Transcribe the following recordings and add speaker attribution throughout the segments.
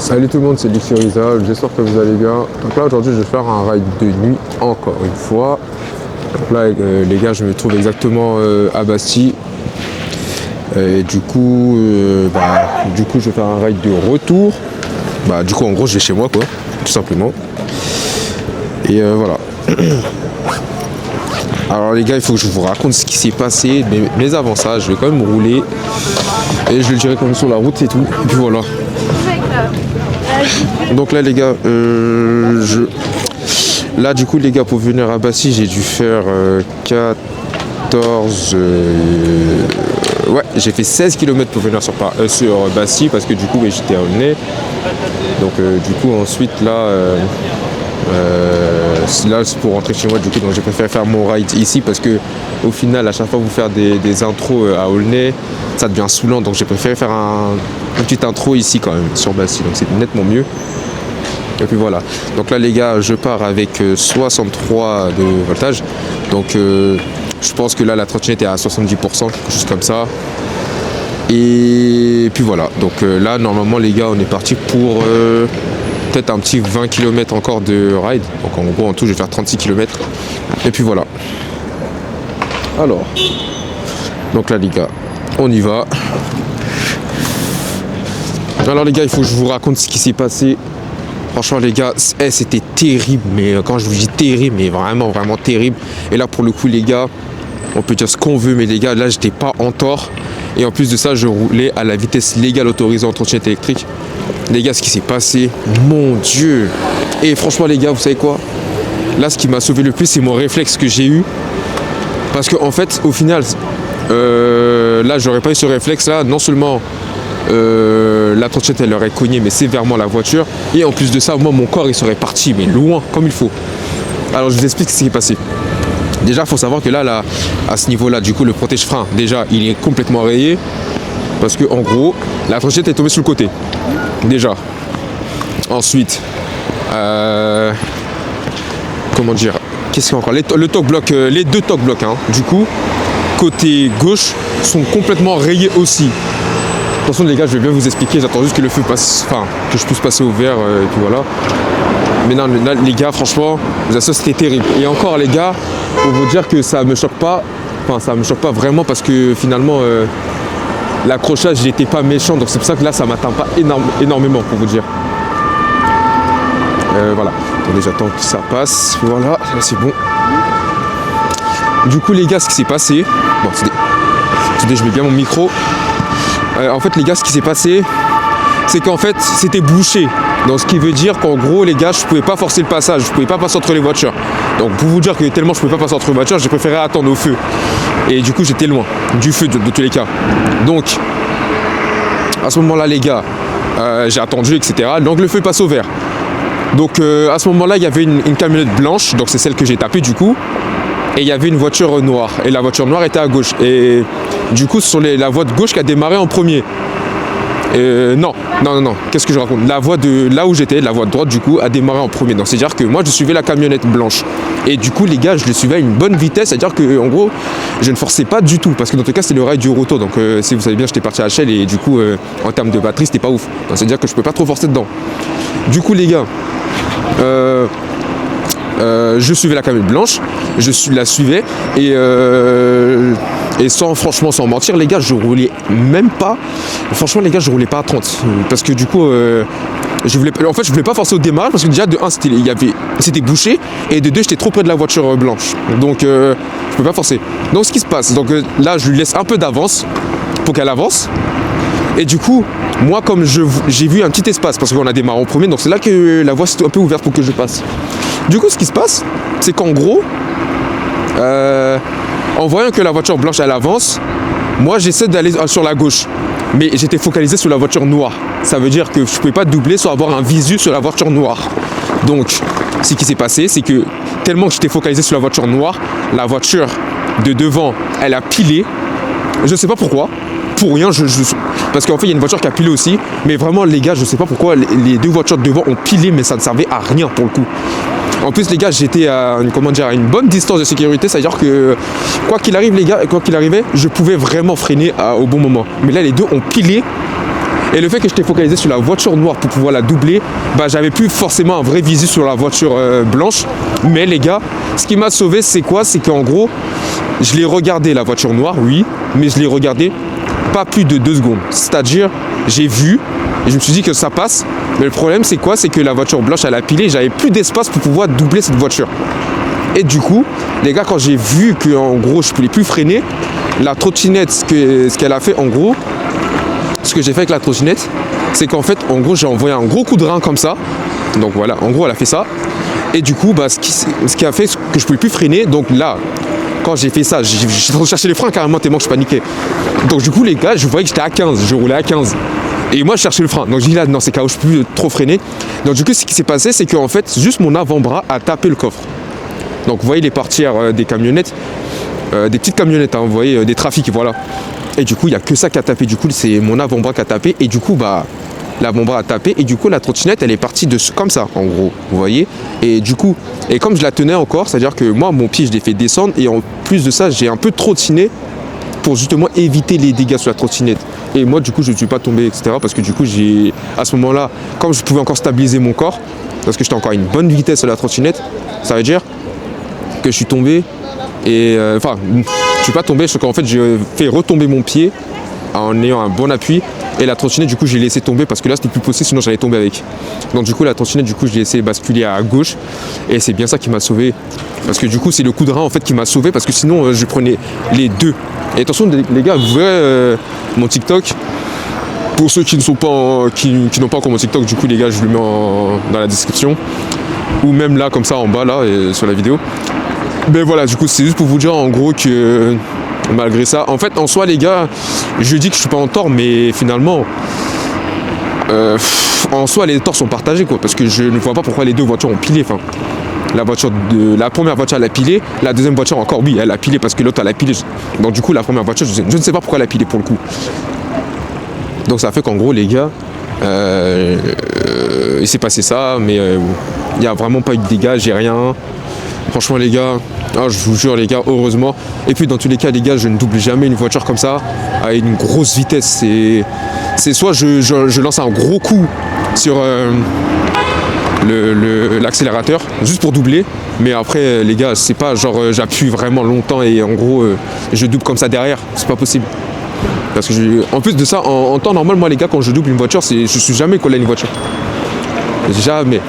Speaker 1: Salut tout le monde, c'est Luxuriza, j'espère que vous allez bien. Donc là aujourd'hui je vais faire un ride de nuit encore une fois. Donc là les gars, je me trouve exactement à Bastille. Et du coup, je vais faire un ride de retour. Du coup en gros je vais chez moi quoi, tout simplement. Et voilà. Alors les gars, il faut que je vous raconte ce qui s'est passé, mais avant ça, je vais quand même rouler. Et je le dirai quand même sur la route et tout. Et puis voilà. Donc là les gars, là du coup les gars, pour venir à Bastille, j'ai dû faire 14... Ouais, j'ai fait 16 km pour venir sur Bastille parce que du coup j'étais à Aulnay. Donc du coup ensuite là... là c'est pour rentrer chez moi du coup, donc j'ai préféré faire mon ride ici parce que au final à chaque fois vous faire des intros à Aulnay, ça devient saoulant, donc j'ai préféré faire une petite intro ici quand même sur Bastille, donc c'est nettement mieux. Et puis voilà, donc là les gars, je pars avec 63 de voltage, donc je pense que là la trottinette est à 70%, quelque chose comme ça. Et puis voilà, donc là normalement les gars, on est parti pour peut-être un petit 20 km encore de ride. Donc en gros en tout je vais faire 36 km. Et puis voilà. Alors, donc là les gars, on y va. Alors les gars, il faut que je vous raconte ce qui s'est passé. Franchement les gars, c'était terrible. Mais quand je vous dis terrible, mais vraiment vraiment terrible. Et là pour le coup les gars, on peut dire ce qu'on veut, mais les gars, là j'étais pas en tort. Et en plus de ça, je roulais à la vitesse légale autorisée en trottinette électrique. Les gars, ce qui s'est passé, mon Dieu. Et franchement les gars, vous savez quoi? Là, ce qui m'a sauvé le plus, c'est mon réflexe que j'ai eu. Parce qu'en fait, au final, là, j'aurais pas eu ce réflexe-là. Non seulement la trottinette, elle aurait cogné, mais sévèrement la voiture. Et en plus de ça, moi, mon corps, il serait parti, mais loin, comme il faut. Alors, je vous explique ce qui s'est passé. Déjà, il faut savoir que là, à ce niveau-là, du coup, le protège-frein, déjà, il est complètement rayé. Parce que en gros, la trottinette est tombée sur le côté. Déjà. Ensuite, comment dire, qu'est-ce qu'il y a encore? Le talk block, les deux talk blocks, hein, du coup, côté gauche, sont complètement rayés aussi. Attention les gars, je vais bien vous expliquer. J'attends juste que le feu passe, enfin, que je puisse passer au vert, et puis voilà. Mais non, là, les gars, franchement, ça c'était terrible. Et encore les gars, pour vous dire que ça me choque pas. Enfin, ça me choque pas vraiment parce que finalement. L'accrochage, il n'était pas méchant, donc c'est pour ça que là, ça m'atteint pas énormément, pour vous dire. Voilà. Attendez, j'attends que ça passe. Voilà, là, c'est bon. Du coup, les gars, ce qui s'est passé... Bon, attendez, je mets bien mon micro. En fait, les gars, ce qui s'est passé, c'est qu'en fait, c'était bouché. Donc, ce qui veut dire qu'en gros, les gars, je pouvais pas forcer le passage. Je pouvais pas passer entre les voitures. Donc, pour vous dire que tellement je pouvais pas passer entre les voitures, j'ai préféré attendre au feu. Et du coup, j'étais loin du feu de tous les cas. Donc, à ce moment-là, les gars, j'ai attendu, etc. Donc, le feu passe au vert. Donc, à ce moment-là, il y avait une camionnette blanche. Donc, c'est celle que j'ai tapée, du coup. Et il y avait une voiture noire. Et la voiture noire était à gauche. Et du coup, ce sont la voie de gauche qui a démarré en premier. Non. Qu'est-ce que je raconte? La voie de là où j'étais, la voie de droite, du coup, a démarré en premier. Donc, c'est-à-dire que moi, je suivais la camionnette blanche. Et du coup, les gars, je le suivais à une bonne vitesse. C'est-à-dire que, en gros, je ne forçais pas du tout. Parce que dans tout cas, c'était le ride du retour. Donc, si vous savez bien, j'étais parti à HL. Et du coup, en termes de batterie, c'était pas ouf. Donc, c'est-à-dire que je ne pouvais pas trop forcer dedans. Du coup, les gars, je suivais la camionnette blanche. La suivais. Et franchement, sans mentir, les gars, je roulais même pas. Franchement, les gars, je roulais pas à 30. Parce que du coup, je voulais pas forcer au démarrage. Parce que déjà, de 1, c'était bouché. Et de 2, j'étais trop près de la voiture blanche. Donc, je peux pas forcer. Donc, ce qui se passe, donc là, je lui laisse un peu d'avance pour qu'elle avance. Et du coup, moi, comme j'ai vu un petit espace, parce qu'on a démarré en premier, donc c'est là que la voie s'est un peu ouverte pour que je passe. Du coup, ce qui se passe, c'est qu'en gros, en voyant que la voiture blanche elle avance, moi j'essaie d'aller sur la gauche, mais j'étais focalisé sur la voiture noire. Ça veut dire que je ne pouvais pas doubler sans avoir un visu sur la voiture noire. Donc ce qui s'est passé, c'est que tellement que j'étais focalisé sur la voiture noire, la voiture de devant elle a pilé. Je ne sais pas pourquoi, pour rien, parce qu'en fait il y a une voiture qui a pilé aussi, mais vraiment les gars, je ne sais pas pourquoi les deux voitures de devant ont pilé, mais ça ne servait à rien pour le coup. En plus les gars, j'étais à une bonne distance de sécurité, c'est-à-dire que quoi qu'il arrive les gars, quoi qu'il arrivait, je pouvais vraiment freiner au bon moment. Mais là les deux ont pilé Et le fait que j'étais focalisé sur la voiture noire pour pouvoir la doubler, bah j'avais plus forcément un vrai visu sur la voiture blanche. Mais les gars, ce qui m'a sauvé, c'est quoi? C'est qu'en gros, je l'ai regardé la voiture noire, oui, mais je l'ai regardé pas plus de 2 secondes. C'est-à-dire, j'ai vu et je me suis dit que ça passe. Mais le problème, c'est quoi? C'est que la voiture blanche, elle a pilé, j'avais plus d'espace pour pouvoir doubler cette voiture. Et du coup, les gars, quand j'ai vu qu'en gros, je ne pouvais plus freiner, la trottinette, ce qu'elle a fait, en gros, ce que j'ai fait avec la trottinette, c'est qu'en fait, en gros, j'ai envoyé un gros coup de rein comme ça. Donc voilà, en gros, elle a fait ça. Et du coup, bah, ce qui a fait que je ne pouvais plus freiner. Donc là, quand j'ai fait ça, j'ai cherché les freins carrément tellement que je paniquais. Donc du coup, les gars, je voyais que j'étais à 15, je roulais à 15. Et moi, je cherchais le frein. Donc je dis là, non, c'est KO, je ne peux plus trop freiner. Donc du coup, ce qui s'est passé, c'est qu'en fait, juste mon avant-bras a tapé le coffre. Donc vous voyez les portières des camionnettes, des petites camionnettes, hein, vous voyez, des trafics, voilà. Et du coup, il n'y a que ça qui a tapé. Du coup, c'est mon avant-bras qui a tapé. Et du coup, bah, l'avant-bras a tapé. Et du coup, la trottinette, elle est partie comme ça, en gros. Vous voyez. Et du coup, et comme je la tenais encore, c'est-à-dire que moi, mon pied, je l'ai fait descendre. Et en plus de ça, j'ai un peu trottiné pour justement éviter les dégâts sur la trottinette. Et moi, du coup, je ne suis pas tombé, etc. Parce que du coup, à ce moment-là, comme je pouvais encore stabiliser mon corps, parce que j'étais encore à une bonne vitesse sur la trottinette, ça veut dire que je suis tombé. Et enfin, je suis pas tombé, parce qu'en fait, j'ai fait retomber mon pied en ayant un bon appui. Et la trottinette, du coup, j'ai laissé tomber parce que là, c'était plus possible, sinon j'allais tomber avec. Donc, du coup, la trottinette, du coup, je l'ai laissé basculer à gauche. Et c'est bien ça qui m'a sauvé. Parce que du coup, c'est le coup de rein en fait qui m'a sauvé. Parce que sinon, je prenais les deux. Et attention, les gars, vous verrez mon TikTok. Pour ceux qui n'ont pas encore mon TikTok, du coup, les gars, je le mets dans la description. Ou même là, comme ça, en bas, là, sur la vidéo. Mais voilà, du coup, c'est juste pour vous dire en gros que malgré ça, en fait, en soi, les gars, je dis que je suis pas en tort, mais finalement, en soi, les torts sont partagés, quoi, parce que je ne vois pas pourquoi les deux voitures ont pilé. Enfin, la première voiture, elle a pilé, la deuxième voiture encore, oui, elle a pilé parce que l'autre, elle a pilé. Donc, du coup, la première voiture, je ne sais pas pourquoi elle a pilé pour le coup. Donc, ça fait qu'en gros, les gars, il s'est passé ça, mais il n'y a vraiment pas eu de dégâts, j'ai rien. Franchement les gars, je vous jure les gars, heureusement. Et puis dans tous les cas les gars, je ne double jamais une voiture comme ça à une grosse vitesse. C'est soit je lance un gros coup sur l'accélérateur juste pour doubler. Mais après les gars, c'est pas genre j'appuie vraiment longtemps et en gros je double comme ça derrière. C'est pas possible. Parce que en plus de ça, en temps normal, moi les gars, quand je double une voiture, je suis jamais collé à une voiture. Jamais.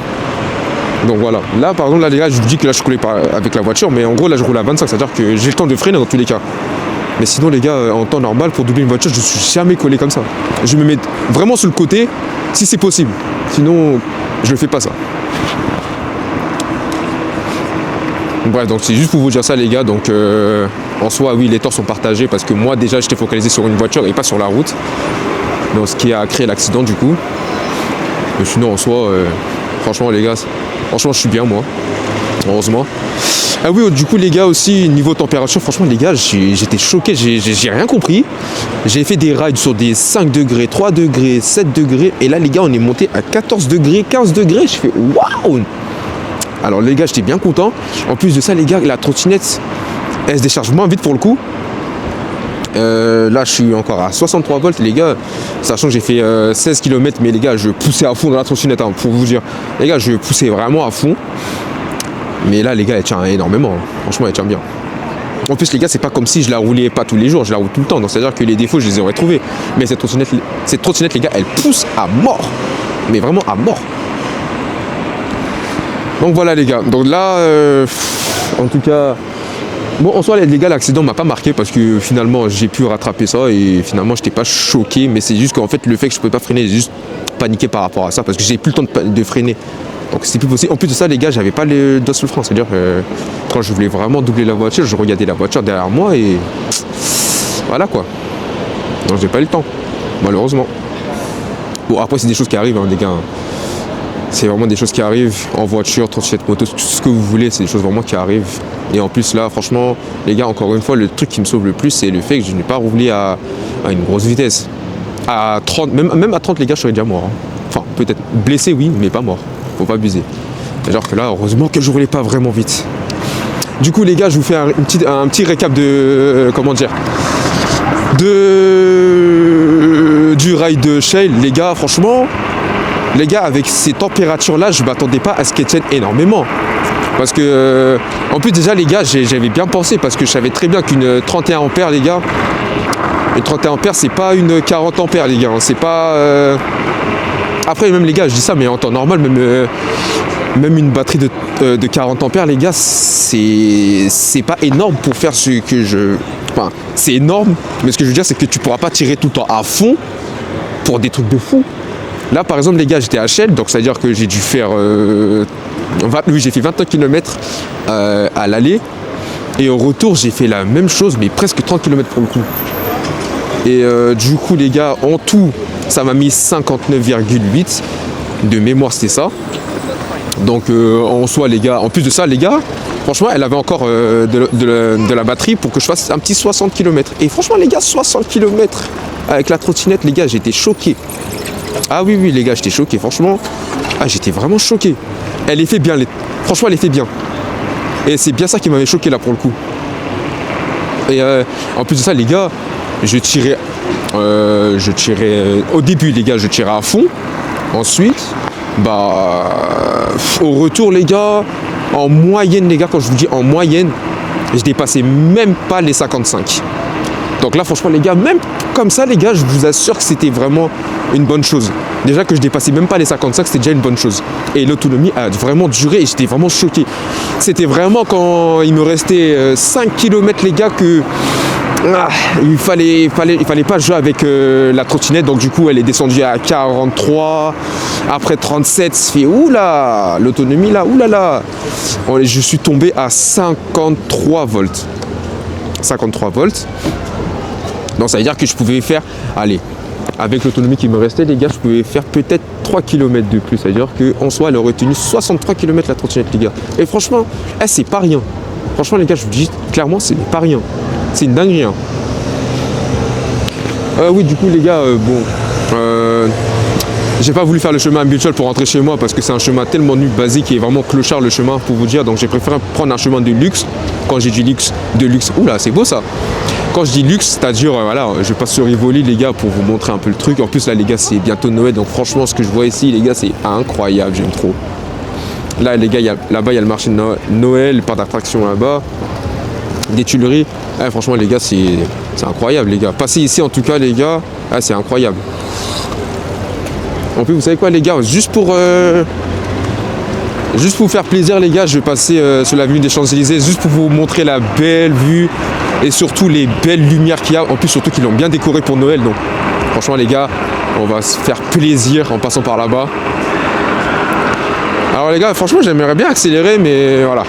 Speaker 1: Donc voilà, là par exemple, là les gars, je vous dis que là je collais avec la voiture, mais en gros là je roule à 25, c'est-à-dire que j'ai le temps de freiner dans tous les cas. Mais sinon les gars, en temps normal, pour doubler une voiture, je suis jamais collé comme ça. Je me mets vraiment sur le côté, si c'est possible. Sinon, je ne fais pas ça. Bref, donc c'est juste pour vous dire ça les gars, donc en soi, oui, les torts sont partagés, parce que moi déjà j'étais focalisé sur une voiture et pas sur la route. Donc ce qui a créé l'accident du coup. Mais sinon en soi, franchement les gars, franchement je suis bien moi, heureusement. Ah oui, du coup les gars aussi, niveau température, franchement les gars, j'étais choqué, j'ai rien compris. J'ai fait des rides sur des 5 degrés, 3 degrés, 7 degrés, et là les gars on est monté à 14 degrés, 15 degrés, je fais waouh. Alors les gars, j'étais bien content. En plus de ça les gars, la trottinette, elle se décharge moins vite pour le coup. Là je suis encore à 63 volts les gars, sachant que j'ai fait 16 km, mais les gars je poussais à fond dans la trottinette, hein, pour vous dire. Les gars, je poussais vraiment à fond. Mais là les gars, elle tient énormément, hein. Franchement elle tient bien. En plus les gars, c'est pas comme si je la roulais pas tous les jours, je la roule tout le temps. Donc c'est à dire que les défauts je les aurais trouvés. Mais cette trottinette les gars, elle pousse à mort. Mais vraiment à mort. Donc voilà les gars, donc là en tout cas, bon en soi les gars, l'accident m'a pas marqué parce que finalement j'ai pu rattraper ça et finalement j'étais pas choqué, mais c'est juste qu'en fait le fait que je pouvais pas freiner, j'ai juste paniqué par rapport à ça parce que j'ai plus le temps de freiner. Donc c'était plus possible. En plus de ça les gars, j'avais pas les doigts sur le frein, c'est à dire quand je voulais vraiment doubler la voiture, je regardais la voiture derrière moi et voilà quoi. Donc j'ai pas eu le temps, malheureusement. Bon après c'est des choses qui arrivent hein, les gars. C'est vraiment des choses qui arrivent en voiture, trottinette, moto, tout ce que vous voulez, c'est des choses vraiment qui arrivent. Et en plus là, franchement, les gars, encore une fois, le truc qui me sauve le plus, c'est le fait que je n'ai pas roulé à une grosse vitesse. À 30, même à 30, les gars, je serais déjà mort. Hein. Enfin, peut-être blessé, oui, mais pas mort. Faut pas abuser. Alors que là, heureusement que je roulais pas vraiment vite. Du coup, les gars, je vous fais un petit récap de... comment dire du rail de Shale, les gars, franchement, les gars, avec ces températures-là, je m'attendais pas à ce qu'elles tiennent énormément. Parce que, en plus, déjà, les gars, j'avais bien pensé, parce que je savais très bien qu'une 31 ampères, les gars, une 31 ampères, c'est pas une 40 ampères, les gars. C'est pas. Après, même les gars, je dis ça, mais en temps normal, même une batterie de 40 ampères, les gars, c'est pas énorme pour faire ce que je. Enfin, c'est énorme, mais ce que je veux dire, c'est que tu pourras pas tirer tout le temps à fond pour des trucs de fou. Là, par exemple, les gars, j'étais à Shell, donc ça veut dire que j'ai dû faire. Oui, j'ai fait 29 km à l'aller. Et au retour, j'ai fait la même chose, mais presque 30 km pour le coup. Et du coup, les gars, en tout, ça m'a mis 59,8 de mémoire, c'était ça. Donc, en soi, les gars, en plus de ça, les gars, franchement, elle avait encore de la batterie pour que je fasse un petit 60 km. Et franchement, les gars, 60 km avec la trottinette, les gars, j'étais choqué. Ah oui, les gars, j'étais choqué, franchement. Ah, j'étais vraiment choqué. Elle est fait bien, franchement, elle est fait bien. Et c'est bien ça qui m'avait choqué, là, pour le coup. Et en plus de ça, les gars, je tirais au début, les gars, je tirais à fond. Ensuite, au retour, les gars, en moyenne, les gars, quand je vous dis en moyenne, je dépassais même pas les 55. Donc là, franchement, les gars, même comme ça, les gars, je vous assure que c'était vraiment une bonne chose. Déjà que je dépassais même pas les 55, c'était déjà une bonne chose. Et l'autonomie a vraiment duré et j'étais vraiment choqué. C'était vraiment quand il me restait 5 km, les gars, que il fallait pas jouer avec la trottinette. Donc du coup, elle est descendue à 43, après 37, ça fait oula, l'autonomie là, oulala. Je suis tombé à 53 volts. 53 volts. Donc ça veut dire que je pouvais faire, allez, avec l'autonomie qui me restait, les gars, je pouvais faire peut-être 3 km de plus. Ça veut dire qu'en soi, elle aurait tenu 63 km la trottinette, les gars. Et franchement, c'est pas rien. Franchement, les gars, je vous dis clairement, c'est pas rien. C'est une dinguerie. Hein. Oui, du coup, les gars, j'ai pas voulu faire le chemin habituel pour rentrer chez moi parce que c'est un chemin tellement nul, basique et vraiment clochard le chemin pour vous dire. Donc j'ai préféré prendre un chemin de luxe. Quand j'ai dit luxe, de luxe, oula, c'est beau ça. Quand je dis luxe, c'est-à-dire, voilà, je passe sur Rivoli, les gars, pour vous montrer un peu le truc. En plus, là, les gars, c'est bientôt Noël. Donc franchement, ce que je vois ici, les gars, c'est incroyable, j'aime trop. Là, les gars, là-bas, il y a le marché de Noël, le parc d'attractions là-bas, des Tuileries. Franchement, les gars, c'est incroyable, les gars. Passer ici, en tout cas, les gars, c'est incroyable. En plus, vous savez quoi, les gars, juste pour vous faire plaisir, les gars, je vais passer sur l'avenue des Champs-Élysées, juste pour vous montrer la belle vue et surtout les belles lumières qu'il y a. En plus, surtout qu'ils l'ont bien décoré pour Noël. Donc, franchement, les gars, on va se faire plaisir en passant par là-bas. Alors, les gars, franchement, j'aimerais bien accélérer, mais voilà.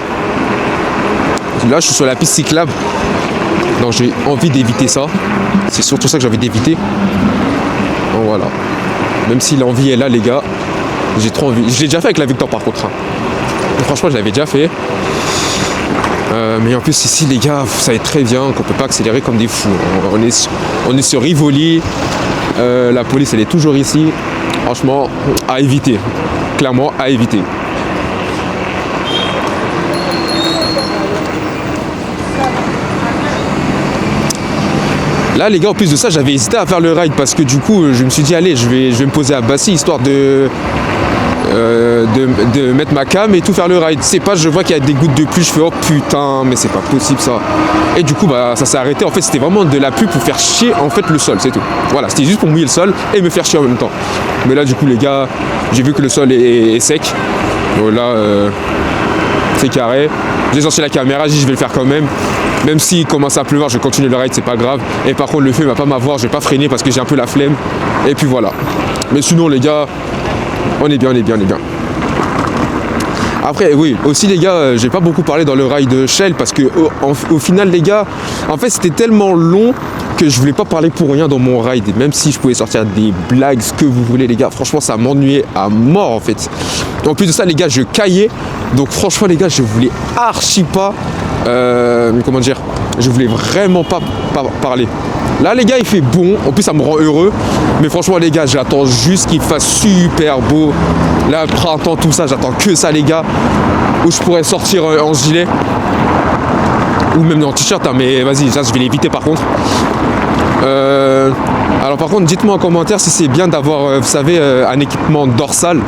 Speaker 1: Là, je suis sur la piste cyclable. Donc, j'ai envie d'éviter ça. C'est surtout ça que j'ai envie d'éviter. Donc, voilà. Même si l'envie est là, les gars, j'ai trop envie. Je l'ai déjà fait avec la Victor par contre. Et franchement, je l'avais déjà fait. Mais en plus, ici, les gars, vous savez très bien qu'on ne peut pas accélérer comme des fous. On est sur Rivoli. La police, elle est toujours ici. Franchement, à éviter. Clairement, à éviter. Là, les gars, en plus de ça, j'avais hésité à faire le ride parce que du coup, je me suis dit, allez, je vais me poser à Bassy histoire de mettre ma cam et tout faire le ride. C'est pas, je vois qu'il y a des gouttes de pluie, je fais, oh putain, mais c'est pas possible ça. Et du coup, ça s'est arrêté. En fait, c'était vraiment de la pluie pour faire chier en fait le sol, c'est tout. Voilà, c'était juste pour mouiller le sol et me faire chier en même temps. Mais là, du coup, les gars, j'ai vu que le sol est sec. Donc là, c'est carré. J'ai sorti la caméra, j'ai dit, je vais le faire quand même. Même s'il commence à pleuvoir, je vais continuer le ride, c'est pas grave. Et par contre, le feu, il va pas m'avoir, je vais pas freiner parce que j'ai un peu la flemme. Et puis voilà. Mais sinon, les gars, on est bien. Après, oui, aussi les gars, j'ai pas beaucoup parlé dans le ride de Shell parce que au final, les gars, en fait, c'était tellement long que je voulais pas parler pour rien dans mon ride. Et même si je pouvais sortir des blagues, ce que vous voulez, les gars, franchement, ça m'ennuyait à mort en fait. Et en plus de ça, les gars, je caillais. Donc franchement, les gars, je voulais archi pas, comment dire, je voulais vraiment pas parler. Là, les gars, il fait bon. En plus, ça me rend heureux. Mais franchement, les gars, j'attends juste qu'il fasse super beau. Là, printemps, tout ça, j'attends que ça, les gars. Où je pourrais sortir en gilet. Ou même en t-shirt, hein, mais vas-y, ça, je vais l'éviter par contre. Alors par contre, dites-moi en commentaire si c'est bien d'avoir, vous savez, un équipement dorsal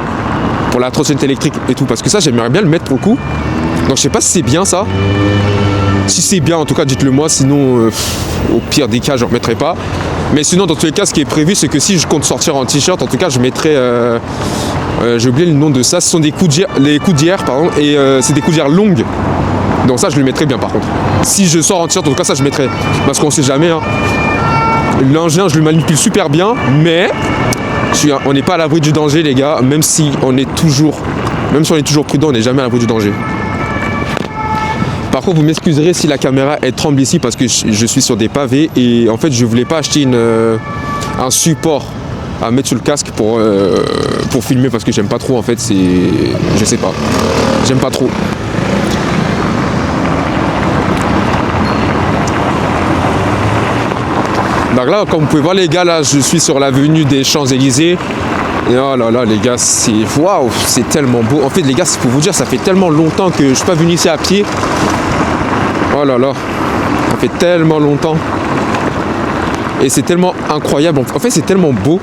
Speaker 1: pour la trottinette électrique et tout, parce que ça j'aimerais bien le mettre pour le coup. Donc je sais pas si c'est bien ça. Si c'est bien, en tout cas dites-le moi, sinon au pire des cas je ne remettrai pas. Mais sinon dans tous les cas ce qui est prévu c'est que si je compte sortir en t-shirt, en tout cas je mettrai, j'ai oublié le nom de ça, ce sont des les coudières pardon, et c'est des coudières longues. Donc ça je le mettrai bien par contre. Si je sors en t-shirt, en tout cas ça je mettrai, parce qu'on sait jamais hein. L'engin je le manipule super bien, mais on n'est pas à l'abri du danger les gars, même si on est toujours prudent, on n'est jamais à l'abri du danger. Par contre, vous m'excuserez si la caméra elle tremble ici parce que je suis sur des pavés et en fait je voulais pas acheter un support à mettre sur le casque pour filmer parce que j'aime pas trop en fait, je sais pas, j'aime pas trop. Donc là, comme vous pouvez voir les gars, là je suis sur l'avenue des Champs-Élysées. Et oh là là les gars, c'est waouh, c'est tellement beau. En fait les gars, c'est pour vous dire, ça fait tellement longtemps que je suis pas venu ici à pied. Oh là là, ça fait tellement longtemps. Et c'est tellement incroyable. En fait c'est tellement beau.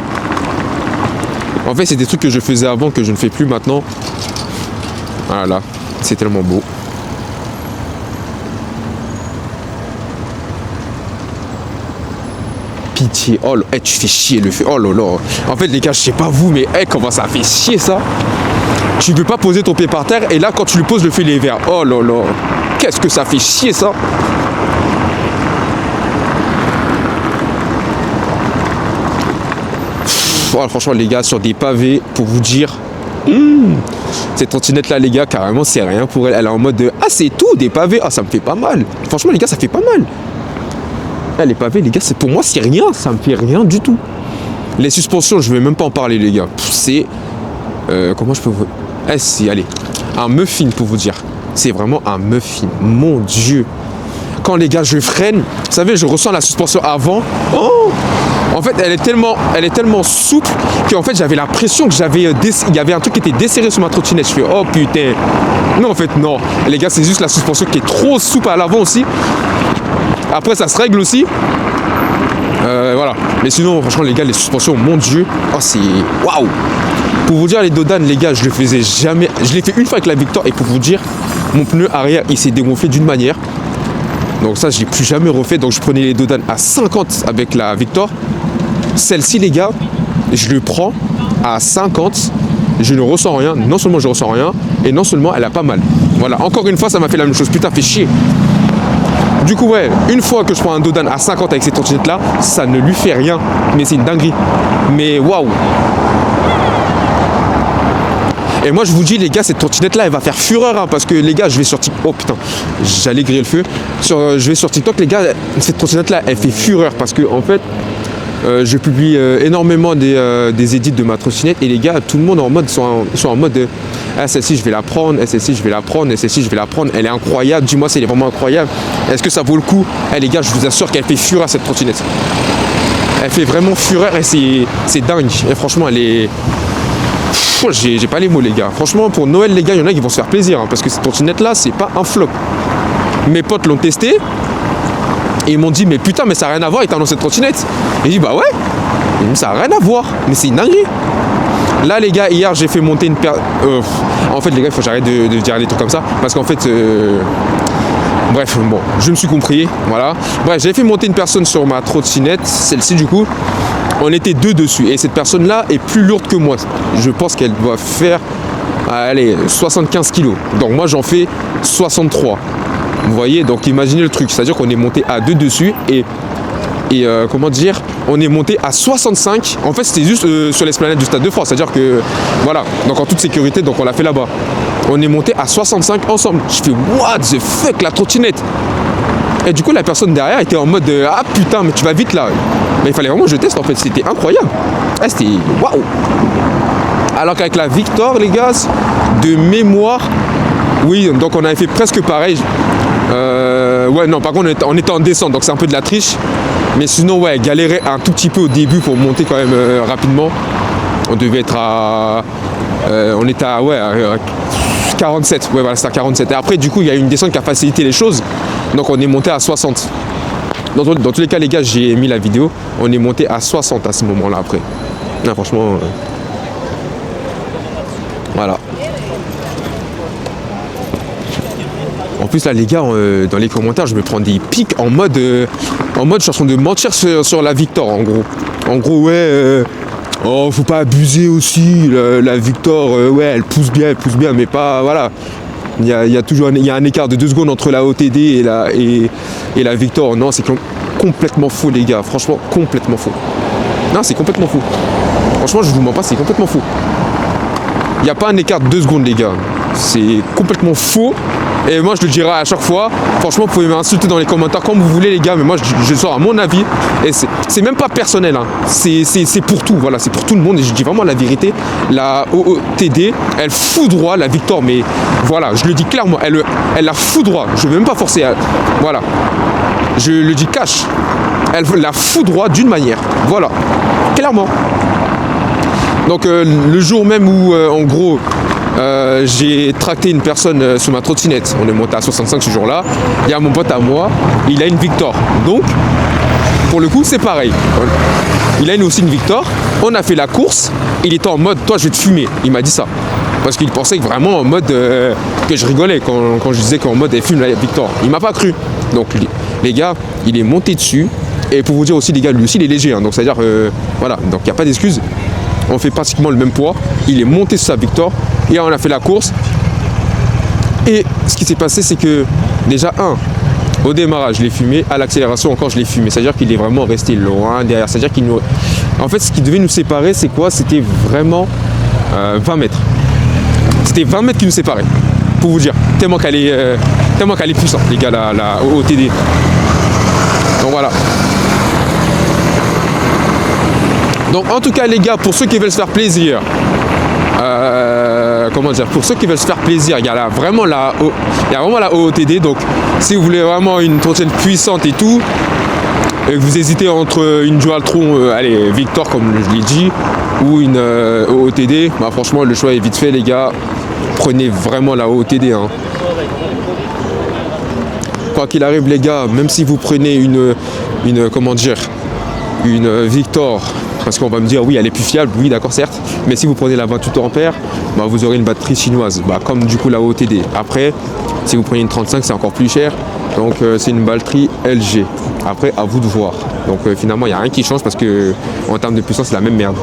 Speaker 1: En fait c'est des trucs que je faisais avant que je ne fais plus maintenant. Voilà, c'est tellement beau. Pitié, oh là, hey, tu fais chier le feu, oh là là. En fait les gars, je sais pas vous, mais hey, comment ça fait chier ça. Tu veux pas poser ton pied par terre et là quand tu le poses, le feu il est vert. Oh là là, qu'est-ce que ça fait chier ça. Oh, franchement les gars, sur des pavés, pour vous dire, cette trottinette là les gars, carrément c'est rien pour elle. Elle est en mode de, ah c'est tout, des pavés, ah ça me fait pas mal. Franchement les gars, ça fait pas mal. Les pavés les gars, pour moi c'est rien, ça me fait rien du tout. Les suspensions je vais même pas en parler les gars, c'est comment je peux vous, si allez, un muffin pour vous dire, c'est vraiment un muffin, mon dieu. Quand les gars je freine, vous savez, je ressens la suspension avant, oh, en fait elle est tellement souple qu'en fait j'avais l'impression que il y avait un truc qui était desserré sur ma trottinette. Je fais oh putain, non en fait non les gars, c'est juste la suspension qui est trop souple à l'avant aussi. Après ça se règle aussi. Voilà. Mais sinon franchement les gars, les suspensions, mon dieu. Oh c'est waouh. Pour vous dire les dodanes les gars, je le faisais jamais. Je l'ai fait une fois avec la Victor et pour vous dire, mon pneu arrière il s'est dégonflé d'une manière. Donc ça je l'ai plus jamais refait. Donc je prenais les dodanes à 50 avec la Victor. Celle-ci les gars, je le prends à 50. Je ne ressens rien. Non seulement je ressens rien, et non seulement elle a pas mal. Voilà, encore une fois ça m'a fait la même chose. Putain, fait chier. Du coup ouais, une fois que je prends un dodan à 50 avec cette trottinette là, ça ne lui fait rien. Mais c'est une dinguerie. Mais waouh. Et moi je vous dis les gars, cette trottinette là elle va faire fureur hein, parce que les gars je vais sur TikTok. Oh putain, j'allais griller le feu. Je vais sur TikTok les gars, cette trottinette là elle fait fureur parce que en fait je publie énormément des edits de ma trottinette et les gars, tout le monde sont en mode ah, celle-ci je vais la prendre, et celle-ci je vais la prendre, et celle-ci je vais la prendre, elle est incroyable, dis-moi si elle est vraiment incroyable, est-ce que ça vaut le coup? Les gars, je vous assure qu'elle fait fureur cette trottinette. Elle fait vraiment fureur et c'est dingue. Et franchement elle est... J'ai pas les mots les gars. Franchement pour Noël les gars, il y en a qui vont se faire plaisir hein, parce que cette trottinette là c'est pas un flop. Mes potes l'ont testé. Et ils m'ont dit mais putain mais ça n'a rien à voir avec cette trottinette. Et j'ai dit bah ouais, et ça n'a rien à voir, mais c'est une dinguerie. Là les gars, hier j'ai fait monter une en fait les gars, il faut que j'arrête de dire des trucs comme ça. Parce qu'en fait bref, bon, je me suis compris, voilà. Bref, j'ai fait monter une personne sur ma trottinette, celle-ci du coup. On était deux dessus et cette personne là est plus lourde que moi. Je pense qu'elle doit faire allez 75 kilos. Donc moi j'en fais 63. Vous voyez, donc imaginez le truc, c'est-à-dire qu'on est monté à deux dessus et comment dire, on est monté à 65. En fait c'était juste sur l'esplanade du Stade de France, c'est-à-dire que voilà, donc en toute sécurité, donc on l'a fait là-bas. On est monté à 65 ensemble. Je fais what the fuck, la trottinette. Et du coup la personne derrière était en mode ah putain mais tu vas vite là. Mais il fallait vraiment que je teste en fait, c'était incroyable. C'était waouh. Alors qu'avec la Victor les gars, de mémoire, oui, donc on avait fait presque pareil. Ouais, non, par contre, on était en descente, donc c'est un peu de la triche. Mais sinon, ouais, galérer un tout petit peu au début pour monter quand même rapidement. On devait être à... on était à 47. Ouais, voilà, c'était à 47. Et après, du coup, il y a une descente qui a facilité les choses. Donc, on est monté à 60. Dans tous les cas, les gars, j'ai mis la vidéo. On est monté à 60 à ce moment-là après. Non, franchement, voilà. En plus là les gars, dans les commentaires, je me prends des pics en mode je suis en train de mentir sur la Victor en gros. En gros ouais, oh faut pas abuser aussi, la Victor, ouais elle pousse bien, mais pas, voilà. Il y a toujours un écart de 2 secondes entre la OTD et la Victor. Non, c'est complètement faux les gars, franchement complètement faux. Non, c'est complètement faux. Franchement, je vous mens pas, c'est complètement faux. Il n'y a pas un écart de 2 secondes les gars. C'est complètement faux. Et moi je le dirai à chaque fois. Franchement, vous pouvez m'insulter dans les commentaires comme vous voulez les gars, mais moi je sors à mon avis. Et c'est même pas personnel, hein. C'est pour tout, voilà, c'est pour tout le monde. Et je dis vraiment la vérité. La OOTD, elle foudroie la Victor, mais voilà, je le dis clairement, elle la foudroie. Je ne vais même pas forcer. Voilà. Je le dis cash. Elle la foudroie d'une manière. Voilà. Clairement. Donc le jour même où en gros j'ai tracté une personne sous ma trottinette, on est monté à 65 ce jour-là, il y a mon pote à moi, il a une Victor. Donc pour le coup c'est pareil. Il a aussi une Victor, on a fait la course, il était en mode toi je vais te fumer, il m'a dit ça. Parce qu'il pensait que vraiment en mode que je rigolais quand je disais qu'en mode elle fume la Victor. Il m'a pas cru. Donc les gars, il est monté dessus. Et pour vous dire aussi les gars, lui aussi il est léger, hein, donc c'est à dire voilà, donc il n'y a pas d'excuse. On fait pratiquement le même poids. Il est monté sur sa Victor et on a fait la course. Et ce qui s'est passé, c'est que déjà au démarrage je l'ai fumé, à l'accélération encore je l'ai fumé. C'est-à-dire qu'il est vraiment resté loin derrière. C'est-à-dire qu'il nous... En fait, ce qui devait nous séparer, c'est quoi? C'était vraiment 20 mètres. C'était 20 mètres qui nous séparaient. Pour vous dire, tellement qu'elle est puissante, les gars, la OTD. Donc voilà. Donc en tout cas les gars, pour ceux qui veulent se faire plaisir, pour ceux qui veulent se faire plaisir, il y a vraiment la OOTD. Donc si vous voulez vraiment une trottinette puissante et tout, et que vous hésitez entre une Dualtron, allez Victor comme je l'ai dit, ou une OOTD, bah franchement le choix est vite fait les gars. Prenez vraiment la OOTD, hein. Quoi qu'il arrive les gars, même si vous prenez une Victor, parce qu'on va me dire oui elle est plus fiable, oui d'accord certes, mais si vous prenez la 28 ampères, bah, vous aurez une batterie chinoise, bah, comme du coup la OTD. Après si vous prenez une 35 c'est encore plus cher, donc c'est une batterie LG. Après à vous de voir. Donc finalement il n'y a rien qui change parce que en termes de puissance c'est la même merde.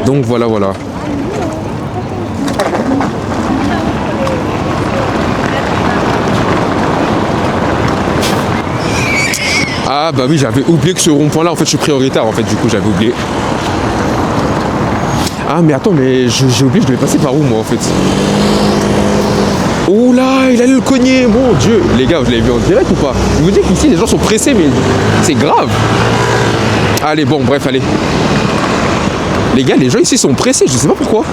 Speaker 1: Donc voilà. Ah bah oui, j'avais oublié que ce rond-point là en fait je suis prioritaire en fait, du coup j'avais oublié. Ah mais attends, mais j'ai oublié, je devais passer par où moi en fait? Oh là, il allait le cogner, mon dieu. Les gars, vous l'avez vu en direct ou pas? Je vous dis qu'ici les gens sont pressés, mais c'est grave. Allez, bon, bref, allez. Les gars, les gens ici sont pressés, je sais pas pourquoi.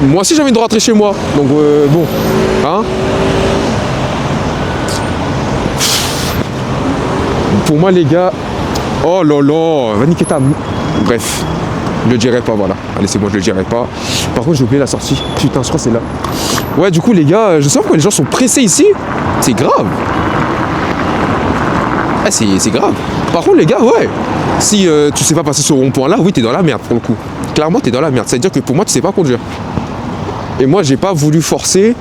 Speaker 1: Moi aussi j'ai envie de rentrer chez moi, donc bon, hein. Pour moi les gars, oh là là, va niquer ta... Bref, je le dirai pas, voilà. Allez c'est bon, je le dirai pas. Par contre j'ai oublié la sortie, putain je crois que c'est là. Ouais du coup les gars, je sais pas pourquoi les gens sont pressés ici. C'est grave. Ah c'est grave. Par contre les gars, ouais, si tu sais pas passer ce rond-point là, oui t'es dans la merde pour le coup. Clairement t'es dans la merde, c'est à dire que pour moi tu sais pas conduire. Et moi j'ai pas voulu forcer.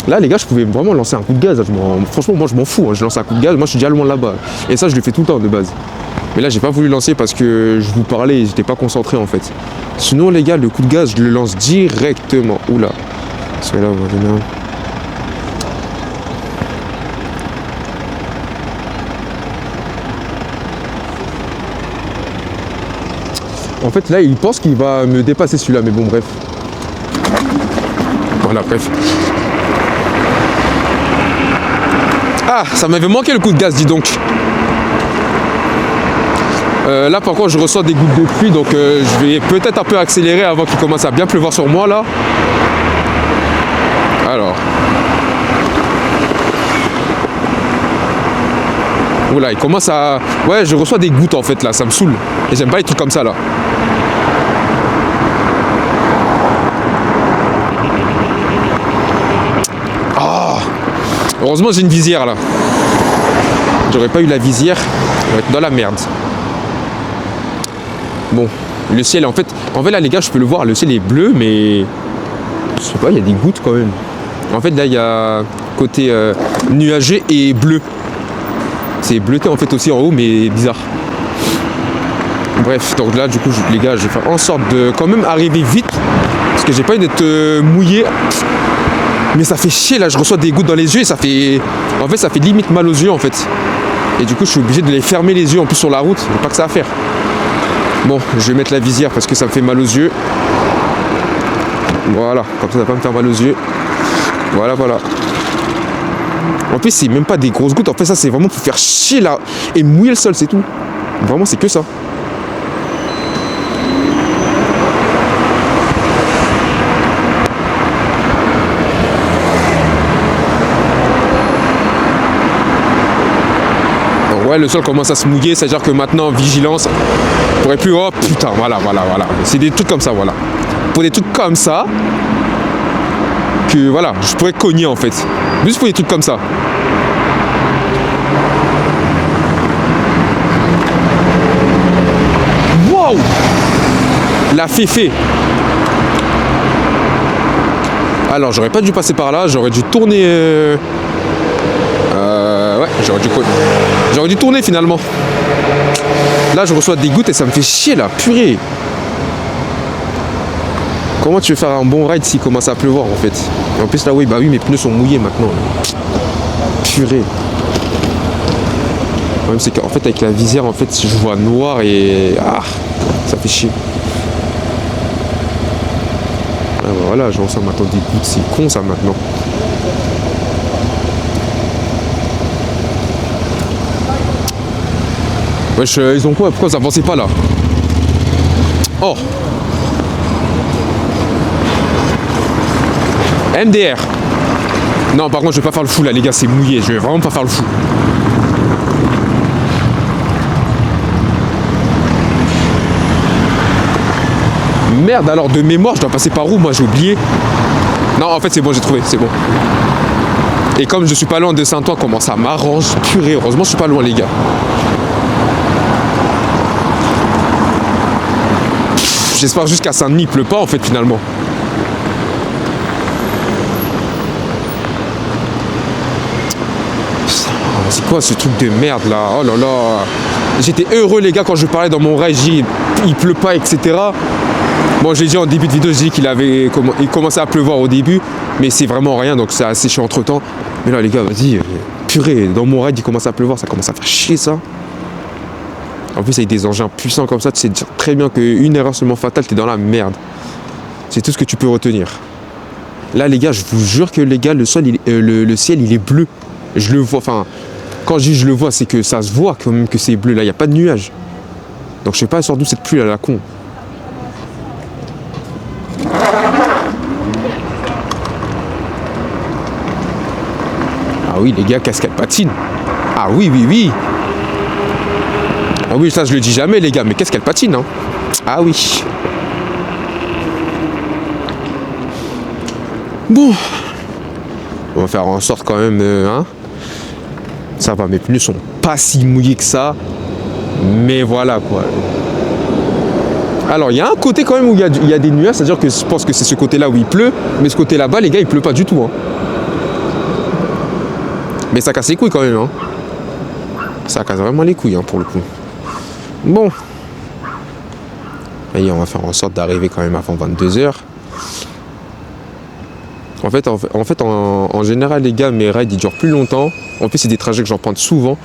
Speaker 1: Là les gars je pouvais vraiment lancer un coup de gaz, franchement moi je m'en fous, hein. Je lance un coup de gaz, moi je suis déjà loin là-bas. Et ça je le fais tout le temps de base. Mais là j'ai pas voulu lancer parce que je vous parlais et j'étais pas concentré en fait. Sinon les gars le coup de gaz je le lance directement. Oula. Parce que là on va venir. En fait là il pense qu'il va me dépasser celui-là, mais bon bref. Voilà bref. Ah, ça m'avait manqué le coup de gaz, dis donc. Là par contre je reçois des gouttes de pluie, donc je vais peut-être un peu accélérer avant qu'il commence à bien pleuvoir sur moi là. Alors. Oula, il commence à... Ouais, je reçois des gouttes en fait là, ça me saoule. Et j'aime pas les trucs comme ça là. Heureusement j'ai une visière là. J'aurais pas eu la visière, on va être dans la merde. Bon, le ciel en fait là les gars je peux le voir, le ciel est bleu mais je sais pas, il y a des gouttes quand même. En fait là il y a côté nuagé et bleu. C'est bleuté en fait aussi en haut mais bizarre. Bref, donc là du coup les gars je vais faire en sorte de quand même arriver vite parce que j'ai pas envie d'être mouillé. Mais ça fait chier là, je reçois des gouttes dans les yeux et ça fait limite mal aux yeux en fait. Et du coup je suis obligé de les fermer les yeux en plus sur la route, j'ai pas que ça à faire. Bon, je vais mettre la visière parce que ça me fait mal aux yeux. Voilà, comme ça va pas me faire mal aux yeux. Voilà. En plus c'est même pas des grosses gouttes, en fait ça c'est vraiment pour faire chier là et mouiller le sol, c'est tout. Vraiment c'est que ça. Ouais, le sol commence à se mouiller, c'est-à-dire que maintenant, vigilance, on pourrait plus, oh putain, voilà. C'est des trucs comme ça, voilà. Pour des trucs comme ça, que voilà, je pourrais cogner en fait. Juste pour des trucs comme ça. Wow! La féfé. Alors, j'aurais pas dû passer par là, j'aurais dû tourner. Ouais, j'aurais dû tourner finalement. Là, je reçois des gouttes et ça me fait chier là, purée. Comment tu veux faire un bon ride s'il commence à pleuvoir en fait? Et en plus là, oui, mes pneus sont mouillés maintenant. Purée. Le problème c'est qu'en fait avec la visière, en fait, je vois noir et ça fait chier. Voilà, je ressens maintenant des gouttes, c'est con ça maintenant. Wesh, ils ont quoi? Pourquoi ça avançait pas là? Oh! MDR! Non, par contre, je vais pas faire le fou là, les gars, c'est mouillé. Je vais vraiment pas faire le fou. Merde, alors de mémoire, je dois passer par où? Moi, j'ai oublié. Non, en fait, c'est bon, j'ai trouvé, c'est bon. Et comme je suis pas loin de Saint-Ouen, comment ça m'arrange? Purée, heureusement, je suis pas loin, les gars. J'espère juste qu'à Saint-Denis il pleut pas en fait finalement. C'est quoi ce truc de merde là? Oh là là. J'étais heureux les gars quand je parlais dans mon ride, il pleut pas etc. Bon j'ai dit en début de vidéo, j'ai dit il commençait à pleuvoir au début, mais c'est vraiment rien donc ça a séché entre temps. Mais là les gars vas-y, purée, dans mon ride il commence à pleuvoir, ça commence à faire chier ça. En plus avec des engins puissants comme ça, tu sais dire très bien qu'une erreur seulement fatale, t'es dans la merde. C'est tout ce que tu peux retenir. Là les gars, je vous jure que les gars, le ciel il est bleu. Je le vois, enfin, quand je dis je le vois, c'est que ça se voit quand même que c'est bleu. Là, il n'y a pas de nuages. Donc je sais pas sur d'où cette pluie à la con. Ah oui les gars, cascade patine. Ah oui. Ah oui, ça je le dis jamais les gars, mais qu'est-ce qu'elle patine hein? Ah oui. Bon. On va faire en sorte quand même, hein. Ça va, mes pneus sont pas si mouillés que ça. Mais voilà quoi. Alors il y a un côté quand même où il y a des nuages, c'est-à-dire que je pense que c'est ce côté-là où il pleut. Mais ce côté là-bas, les gars, il pleut pas du tout. Hein. Mais ça casse les couilles quand même. Hein. Ça casse vraiment les couilles hein, pour le coup. Bon. Allez, on va faire en sorte d'arriver quand même avant 22h. En général, les gars, mes rides, ils durent plus longtemps. En plus, c'est des trajets que j'emprunte souvent.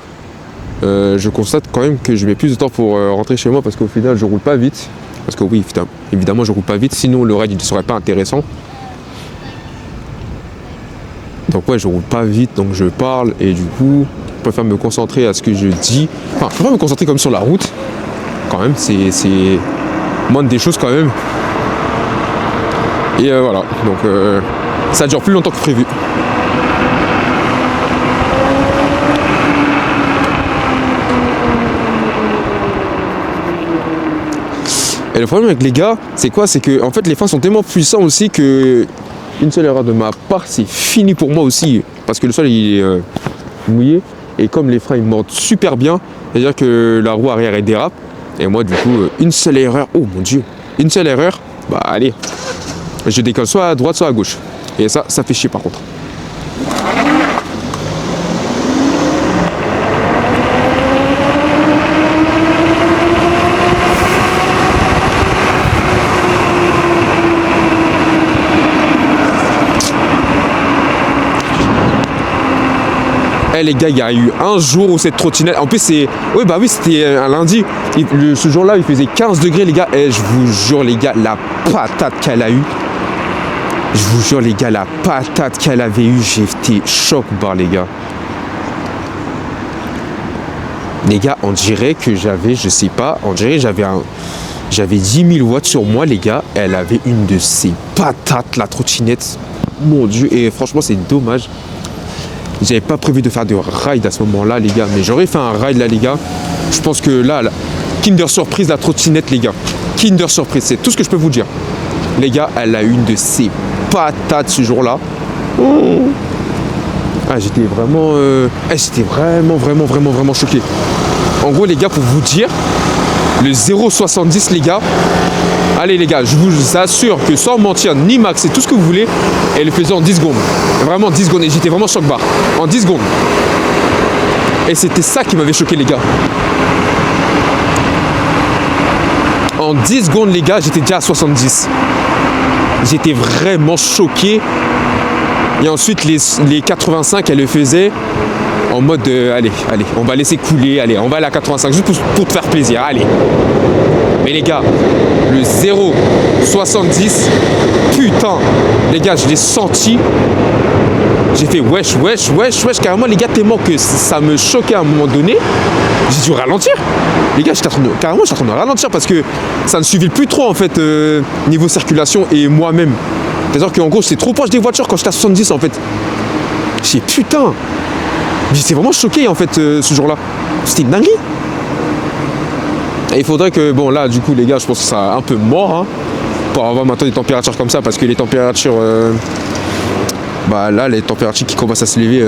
Speaker 1: Je constate quand même que je mets plus de temps pour rentrer chez moi parce qu'au final, je roule pas vite. Parce que oui, évidemment, je roule pas vite. Sinon, le ride, il ne serait pas intéressant. Donc ouais, je roule pas vite, donc je parle. Et du coup, je préfère me concentrer à ce que je dis. Enfin, je préfère me concentrer comme sur la route. Quand même, c'est moindre des choses quand même. Et voilà, donc ça dure plus longtemps que prévu. Et le problème avec les gars, c'est quoi? C'est que en fait les freins sont tellement puissants aussi que une seule erreur de ma part, c'est fini pour moi aussi. parce que le sol il est mouillé et comme les freins ils montent super bien, c'est-à-dire que la roue arrière elle dérape et moi du coup une seule erreur, oh mon dieu, une seule erreur, bah allez, je décolle soit à droite soit à gauche et ça fait chier par contre. Eh les gars, il y a eu un jour où cette trottinette, en plus c'est, oui bah oui c'était un lundi, ce jour-là il faisait 15 degrés les gars, et je vous jure les gars, la patate qu'elle a eue, je vous jure les gars, la patate qu'elle avait eue, j'étais choc barre les gars. Les gars, on dirait que j'avais, je sais pas, on dirait que j'avais 10 000 watts sur moi les gars, elle avait une de ces patates la trottinette, mon dieu, et franchement c'est dommage. J'avais pas prévu de faire de ride à ce moment-là, les gars. Mais j'aurais fait un ride, là, les gars. Je pense que là, Kinder Surprise, la trottinette, les gars. Kinder Surprise, c'est tout ce que je peux vous dire. Les gars, elle a une de ses patates ce jour-là. Oh. Ah, j'étais vraiment... j'étais vraiment choqué. En gros, les gars, pour vous dire, le 0,70, les gars... Allez les gars, je vous assure que sans mentir, ni max et tout ce que vous voulez, elle le faisait en 10 secondes. Vraiment 10 secondes et j'étais vraiment choc barre. En 10 secondes. Et c'était ça qui m'avait choqué les gars. En 10 secondes les gars, j'étais déjà à 70. J'étais vraiment choqué. Et ensuite les 85, elle le faisait en mode allez, on va laisser couler, allez, on va aller à 85 juste pour te faire plaisir, allez. Mais les gars, le 0,70, putain, les gars, je l'ai senti. J'ai fait wesh, carrément, les gars, tellement que ça me choquait à un moment donné. J'ai dû ralentir. Les gars, j'étais en train de ralentir parce que ça ne suivait plus trop, en fait, niveau circulation et moi-même. C'est-à-dire qu'en gros, j'étais trop proche des voitures quand j'étais à 70, en fait. J'ai dit, putain. J'étais vraiment choqué, en fait, ce jour-là. C'était une dinguerie. Et il faudrait que, bon là du coup les gars je pense que ça sera un peu mort hein, pour avoir maintenant des températures comme ça parce que les températures, bah là les températures qui commencent à se lever,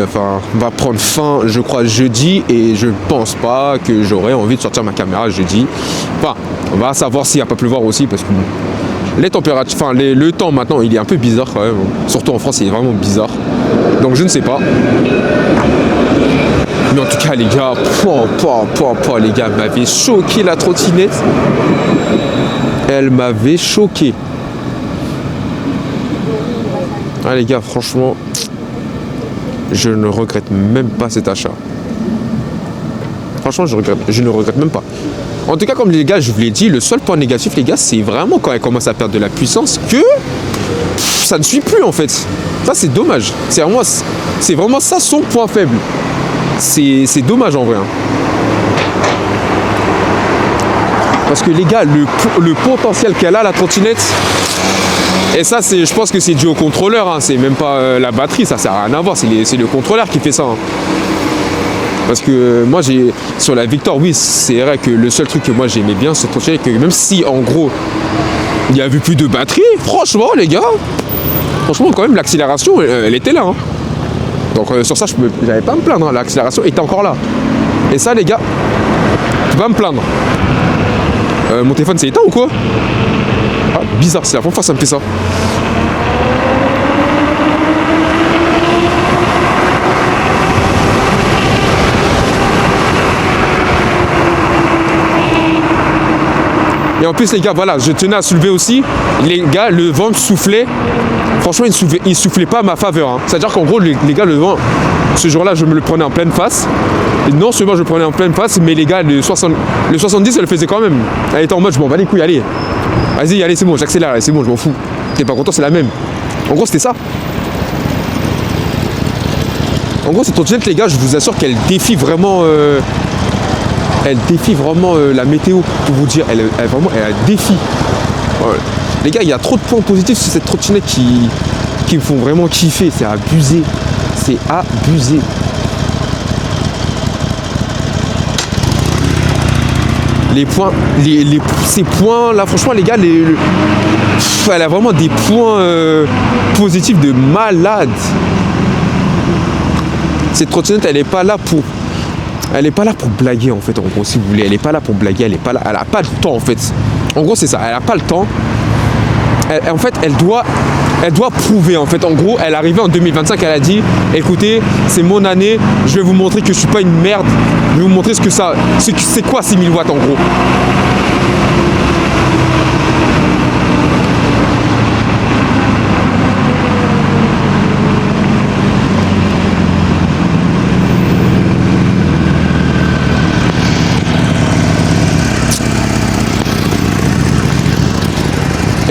Speaker 1: va prendre fin je crois jeudi et je pense pas que j'aurai envie de sortir ma caméra jeudi. Enfin on va savoir s'il va pas pleuvoir aussi parce que les températures, le temps maintenant il est un peu bizarre quand même, surtout en France il est vraiment bizarre. Donc je ne sais pas. Mais en tout cas les gars, les gars, elle m'avait choqué la trottinette. Elle m'avait choqué. Ah les gars, franchement, je ne regrette même pas cet achat. Franchement, je ne regrette même pas. En tout cas, comme les gars, je vous l'ai dit, le seul point négatif, les gars, c'est vraiment quand elle commence à perdre de la puissance que ça ne suit plus en fait. Ça, c'est dommage. C'est vraiment ça son point faible. C'est dommage en vrai. Parce que les gars, le potentiel qu'elle a, la trottinette, et ça, je pense que c'est dû au contrôleur. Hein, c'est même pas la batterie, ça sert à rien à voir. C'est le contrôleur qui fait ça. Hein. Parce que moi, sur la Victor, oui, c'est vrai que le seul truc que moi j'aimais bien, c'est que même si en gros, il n'y avait plus de batterie, franchement, les gars, franchement, quand même, l'accélération, elle était là. Hein. Donc sur ça, j'avais pas à me plaindre, hein. L'accélération était encore là. Et ça, les gars, je peux pas me plaindre. Mon téléphone s'est éteint ou quoi? Ah, bizarre, c'est la première fois que ça me fait ça. Et en plus les gars, voilà, je tenais à soulever aussi, les gars, le vent soufflait. Franchement, il soufflait pas à ma faveur. Hein. C'est-à-dire qu'en gros, les gars, le vent, ce jour-là, je me le prenais en pleine face. Et non seulement je le prenais en pleine face, mais les gars, le 70, elle le faisait quand même. Elle était en mode, je m'en bats les couilles, allez. Vas-y, allez, c'est bon, j'accélère, c'est bon, je m'en fous. T'es pas content, c'est la même. En gros, c'était ça. En gros, cette trottinette, les gars, je vous assure qu'elle défie vraiment... Elle défie vraiment la météo, pour vous dire. Elle défie. Ouais. Les gars, il y a trop de points positifs sur cette trottinette qui me font vraiment kiffer. C'est abusé. C'est abusé. Les points, ces points là, franchement les gars, elle a vraiment des points positifs de malade. Cette trottinette, elle est pas là pour blaguer, en fait, en gros, si vous voulez. Elle est pas là pour blaguer, elle a pas le temps, en fait. En gros, c'est ça, elle a pas le temps. En fait, elle doit prouver, en fait. En gros, elle est arrivée en 2025, elle a dit, écoutez, c'est mon année, je vais vous montrer que je suis pas une merde. Je vais vous montrer c'est quoi 6000 watts, en gros.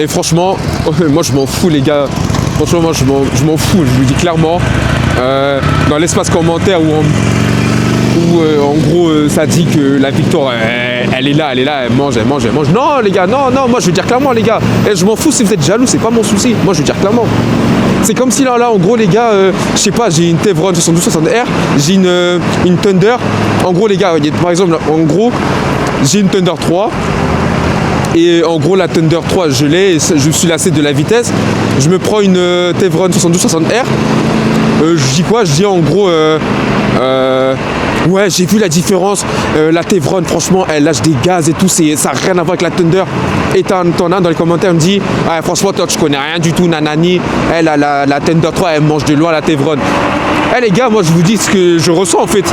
Speaker 1: Et franchement, moi je m'en fous les gars. Franchement, moi je m'en fous. Je vous dis clairement, dans l'espace commentaire où en gros ça dit que la victoire elle est là, elle mange. Non les gars, non, moi je veux dire clairement les gars. Et je m'en fous si vous êtes jaloux, c'est pas mon souci. Moi je veux dire clairement. C'est comme si là en gros les gars, je sais pas, j'ai une Tevron 7260R, j'ai une Thunder. En gros les gars, par exemple, en gros, j'ai une Thunder 3. Et en gros la Thunder 3 je l'ai, je suis lassé de la vitesse. Je me prends une Tevron 7260R. Je dis quoi? Je dis en gros ouais, j'ai vu la différence. La Tevron franchement elle lâche des gaz et tout, ça n'a rien à voir avec la Thunder. Et t'en as dans les commentaires me dit ah, franchement toi tu connais rien du tout nanani. Elle la Thunder 3 elle mange de loin la Tevron. Les gars, moi je vous dis ce que je ressens en fait.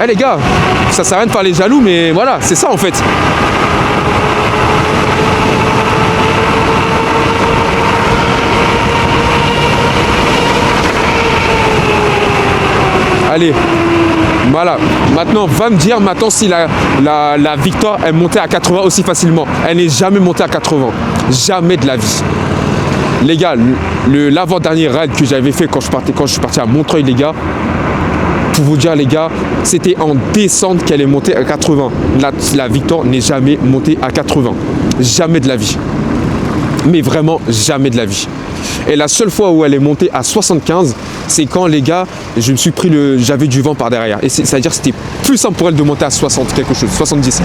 Speaker 1: Les gars, ça sert à rien de parler jaloux mais voilà, c'est ça en fait. Allez, voilà. Maintenant, va me dire si la victoire est montée à 80 aussi facilement. Elle n'est jamais montée à 80. Jamais de la vie. Les gars, l'avant-dernier raid que j'avais fait quand je suis parti à Montreuil, les gars, pour vous dire, les gars, c'était en descente qu'elle est montée à 80. La victoire n'est jamais montée à 80. Jamais de la vie. Mais vraiment, jamais de la vie. Et la seule fois où elle est montée à 75, c'est quand les gars, j'avais du vent par derrière. Et c'est-à-dire que c'était plus simple pour elle de monter à 60 quelque chose, 70.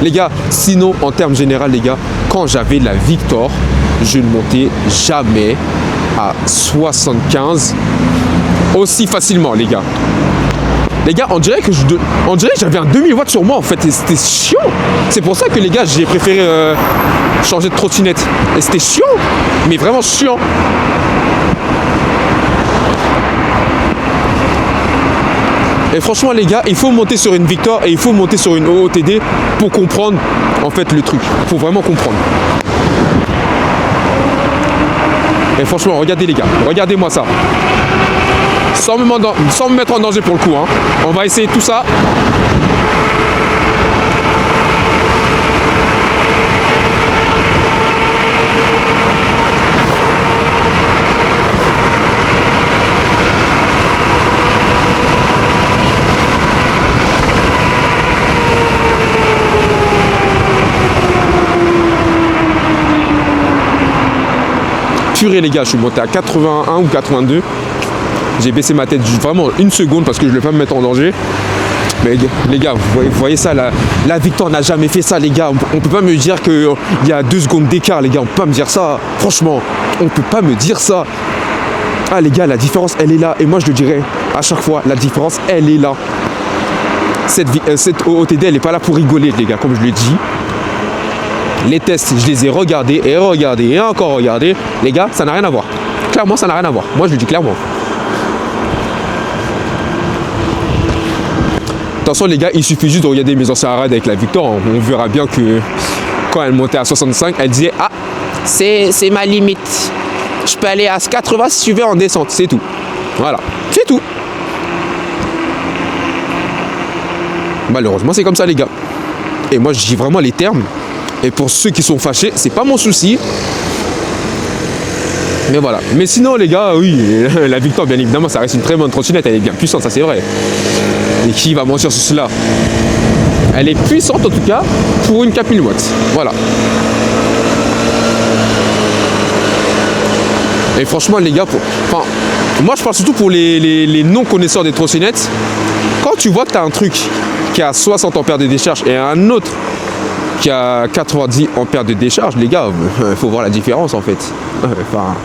Speaker 1: Les gars, sinon en termes généraux, les gars, quand j'avais la victoire, je ne montais jamais à 75 aussi facilement, les gars. Les gars, on dirait que j'avais un 2000 watts sur moi en fait, et c'était chiant. C'est pour ça que les gars, j'ai préféré changer de trottinette. Et c'était chiant, mais vraiment chiant. Et franchement les gars, il faut monter sur une victoire et il faut monter sur une OOTD pour comprendre en fait le truc. Il faut vraiment comprendre. Et franchement, regardez les gars, regardez-moi ça. Sans me mettre en danger pour le coup, hein. On va essayer tout ça. Purée les gars, je suis monté à 81 ou 82. J'ai baissé ma tête vraiment une seconde parce que je ne voulais pas me mettre en danger. Mais les gars, vous voyez ça, la victoire n'a jamais fait ça les gars. On ne peut pas me dire qu'il y a 2 secondes d'écart les gars, on ne peut pas me dire ça. Franchement, on ne peut pas me dire ça. Ah les gars, la différence elle est là. Et moi je le dirais à chaque fois, la différence elle est là. Cette OOTD elle n'est pas là pour rigoler les gars, comme je le dis. Les tests, je les ai regardés et regardés et encore regardés. Les gars, ça n'a rien à voir. Clairement, ça n'a rien à voir. Moi je le dis clairement. Attention les gars, il suffit juste de regarder mes anciens raids avec la victoire. On verra bien que quand elle montait à 65, elle disait ah, c'est ma limite. Je peux aller à 80 si tu veux en descente, c'est tout. Voilà, c'est tout. Malheureusement, c'est comme ça les gars. Et moi, je dis vraiment les termes. Et pour ceux qui sont fâchés, c'est pas mon souci. Mais voilà. Mais sinon les gars, oui, la victoire, bien évidemment, ça reste une très bonne trottinette. Elle est bien puissante, ça c'est vrai. Et qui va mentir sur cela? Elle est puissante en tout cas pour une 4000 watts. Voilà. Et franchement les gars, moi je parle surtout pour les non-connaisseurs des trottinettes. Quand tu vois que tu as un truc qui a 60 ampères de décharge et un autre qui a 90 ampères de décharge, les gars, il faut voir la différence en fait. Enfin,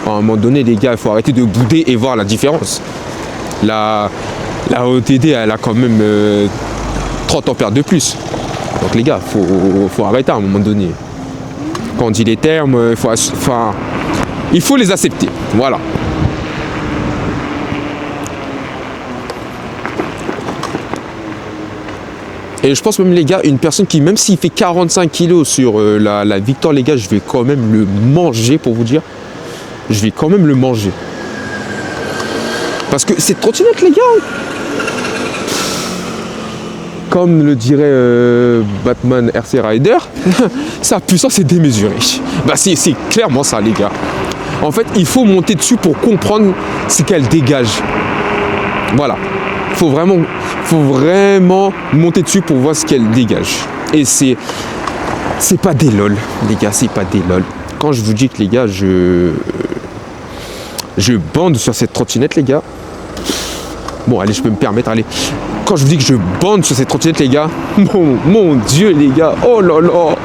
Speaker 1: à un moment donné les gars, il faut arrêter de bouder et voir la différence. la OTD, elle a quand même 30 ampères de plus. Donc les gars, faut arrêter à un moment donné. Quand on dit les termes, il faut les accepter. Voilà. Et je pense même les gars, une personne qui, même s'il fait 45 kilos sur la Victor, les gars, je vais quand même le manger, pour vous dire. Je vais quand même le manger. Parce que cette trottinette, les gars, comme le dirait Batman RC Rider, sa puissance est démesurée. Bah c'est clairement ça, les gars. En fait, il faut monter dessus pour comprendre ce qu'elle dégage. Voilà. Faut vraiment monter dessus pour voir ce qu'elle dégage. Et c'est pas des lol, les gars, c'est pas des lol. Quand je vous dis que les gars, je bande sur cette trottinette, les gars. Bon, allez, je peux me permettre, allez. Quand je vous dis que je bande sur cette trottinette, les gars, mon Dieu, les gars, oh là là.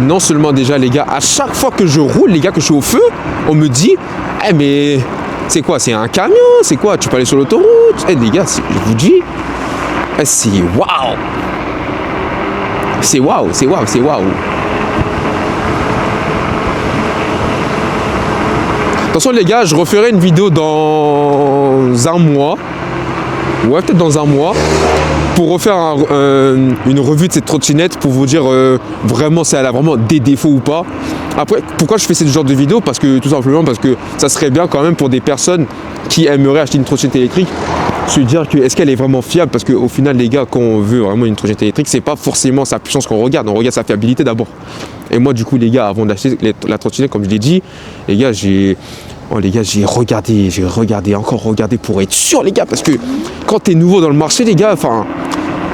Speaker 1: Non seulement déjà, les gars, à chaque fois que je roule, les gars, que je suis au feu, on me dit, eh mais c'est quoi? C'est un camion? C'est quoi? Tu peux aller sur l'autoroute? Eh les gars, je vous dis, c'est waouh! C'est waouh, c'est waouh, c'est waouh! Attention les gars, je referai une vidéo dans un mois. Ouais, peut-être dans un mois. Pour refaire une revue de cette trottinette, pour vous dire vraiment si elle a vraiment des défauts ou pas. Après, pourquoi je fais ce genre de vidéo? Parce que tout simplement parce que ça serait bien quand même pour des personnes qui aimeraient acheter une trottinette électrique, se dire que est-ce qu'elle est vraiment fiable? Parce qu'au final les gars, quand on veut vraiment une trottinette électrique, c'est pas forcément sa puissance qu'on regarde, on regarde sa fiabilité d'abord. Et moi du coup les gars, avant d'acheter la trottinette, comme je l'ai dit, les gars, j'ai encore regardé pour être sûr les gars, parce que quand t'es nouveau dans le marché les gars, enfin,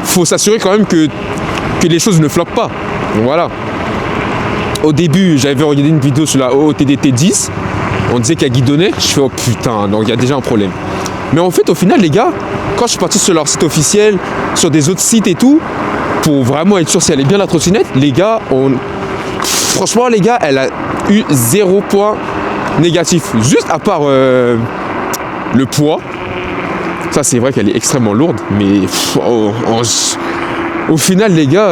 Speaker 1: faut s'assurer quand même que les choses ne floppent pas. Donc, voilà. Au début, j'avais regardé une vidéo sur la OOTD T10, on disait qu'elle guidonnait, je fais oh putain, donc il y a déjà un problème. Mais en fait, au final les gars, quand je suis parti sur leur site officiel, sur des autres sites et tout, pour vraiment être sûr si elle est bien la trottinette, les gars, franchement les gars, elle a eu 0 point négatif, juste à part le poids. Ça c'est vrai qu'elle est extrêmement lourde, mais au final les gars,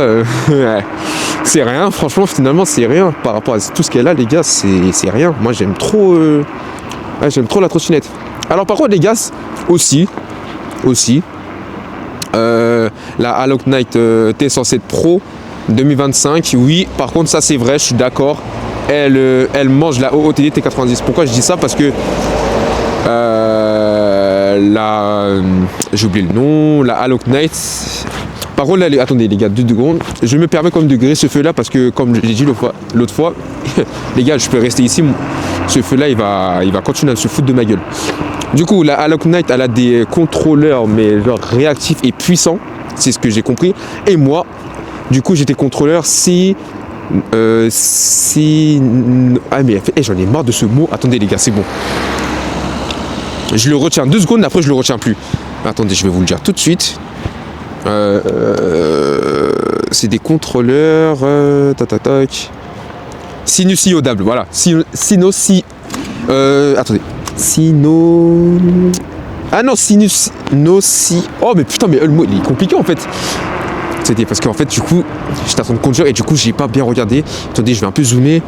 Speaker 1: c'est rien, franchement finalement c'est rien par rapport à tout ce qu'elle a les gars, c'est rien. Moi j'aime trop la trottinette. Alors par contre les gars, aussi la Alok Knight T107 Pro 2025, oui par contre ça c'est vrai, je suis d'accord, elle mange la OOTD T90. Pourquoi je dis ça? Parce que j'ai oublié le nom, la Alok Knight. Par contre, là, attendez les gars, 2 secondes. Je me permets comme de griller ce feu là parce que, comme je l'ai dit l'autre fois, les gars, je peux rester ici. Ce feu là, il va continuer à se foutre de ma gueule. Du coup, la Alok Knight, elle a des contrôleurs, mais genre réactifs et puissants. C'est ce que j'ai compris. Et moi, du coup, j'étais contrôleur ah mais j'en ai marre de ce mot. Attendez les gars, c'est bon. Je le retiens 2 secondes, après je le retiens plus. Attendez, je vais vous le dire tout de suite. C'est des contrôleurs sinusiodables, voilà. Attendez. Ah non, Oh mais putain, mais le mot il est compliqué en fait. C'était parce qu'en fait du coup j'étais en train de conduire et du coup j'ai pas bien regardé. Attendez, je vais un peu zoomer.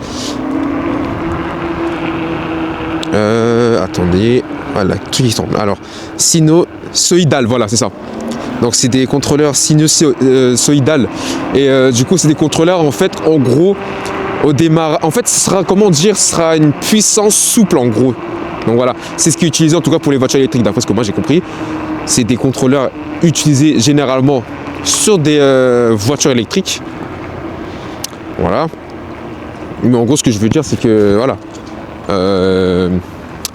Speaker 1: Attendez. Voilà, tout qui semble. Alors, sinusoïdal, voilà, c'est ça. Donc, c'est des contrôleurs sinusoïdal. Et du coup, c'est des contrôleurs, en fait, en gros, au démarrage. En fait, ce sera, comment dire, ce sera une puissance souple, en gros. Donc, voilà. C'est ce qui est utilisé, en tout cas, pour les voitures électriques, d'après ce que moi j'ai compris. C'est des contrôleurs utilisés généralement sur des voitures électriques. Voilà. Mais en gros, ce que je veux dire, c'est que, voilà.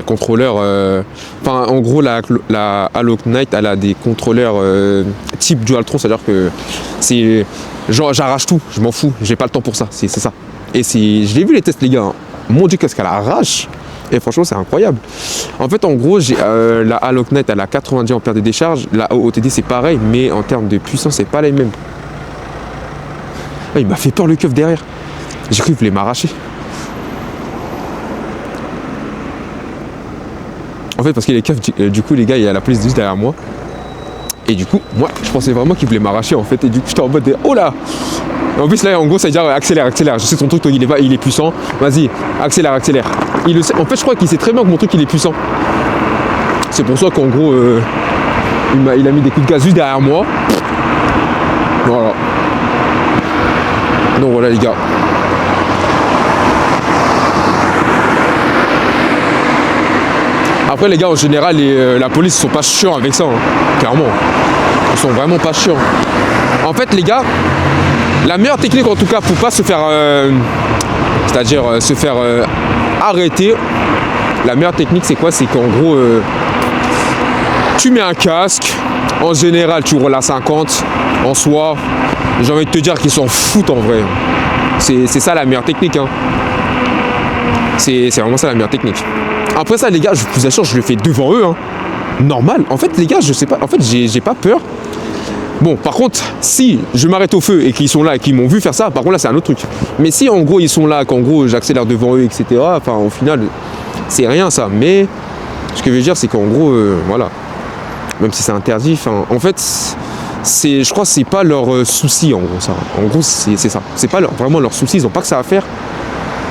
Speaker 1: Contrôleur, en gros la Alok Knight elle a des contrôleurs type Dualtron, c'est à dire que c'est genre j'arrache tout, je m'en fous, j'ai pas le temps pour ça, c'est ça. Et je l'ai vu les tests les gars, hein. Mon dieu qu'est-ce qu'elle arrache, et franchement c'est incroyable. En fait en gros la Alok Knight elle a 90 ampères de décharge, la OOTD c'est pareil, mais en termes de puissance c'est pas les mêmes. Ah, il m'a fait peur le keuf derrière, j'ai cru qu'il voulait m'arracher. En fait, parce que les keufs, du coup, les gars, il y a la police juste derrière moi. Et du coup, moi, je pensais vraiment qu'il voulait m'arracher en fait. Et du coup, j'étais en mode de, oh là. Et en plus, là, en gros, ça veut dire accélère, accélère. Je sais que ton truc, il est puissant. Vas-y, accélère, accélère. Il le sait. En fait, je crois qu'il sait très bien que mon truc, il est puissant. C'est pour ça qu'en gros, il a mis des coups de gaz juste derrière moi. Voilà. Donc voilà, les gars. Après les gars, en général, la police, ils sont pas chiants avec ça, hein, clairement. Ils sont vraiment pas chiants. En fait, les gars, la meilleure technique, en tout cas, pour pas se faire, c'est-à-dire se faire arrêter, la meilleure technique, c'est quoi? C'est qu'en gros, tu mets un casque. En général, tu roules à 50. En soi, j'ai envie de te dire qu'ils s'en foutent en vrai. C'est ça la meilleure technique, hein. C'est vraiment ça la meilleure technique. Après ça, les gars, je vous assure, je le fais devant eux, hein. Normal. En fait, les gars, je sais pas. En fait, j'ai pas peur. Bon, par contre, si je m'arrête au feu et qu'ils sont là et qu'ils m'ont vu faire ça, par contre, là, c'est un autre truc. Mais si, en gros, ils sont là, qu'en gros, j'accélère devant eux, etc., enfin, au final, c'est rien, ça. Mais ce que je veux dire, c'est qu'en gros, voilà. Même si c'est interdit, enfin, en fait, je crois que c'est pas leur souci, en gros, ça. En gros, c'est ça. C'est pas vraiment leur souci. Ils ont pas que ça à faire.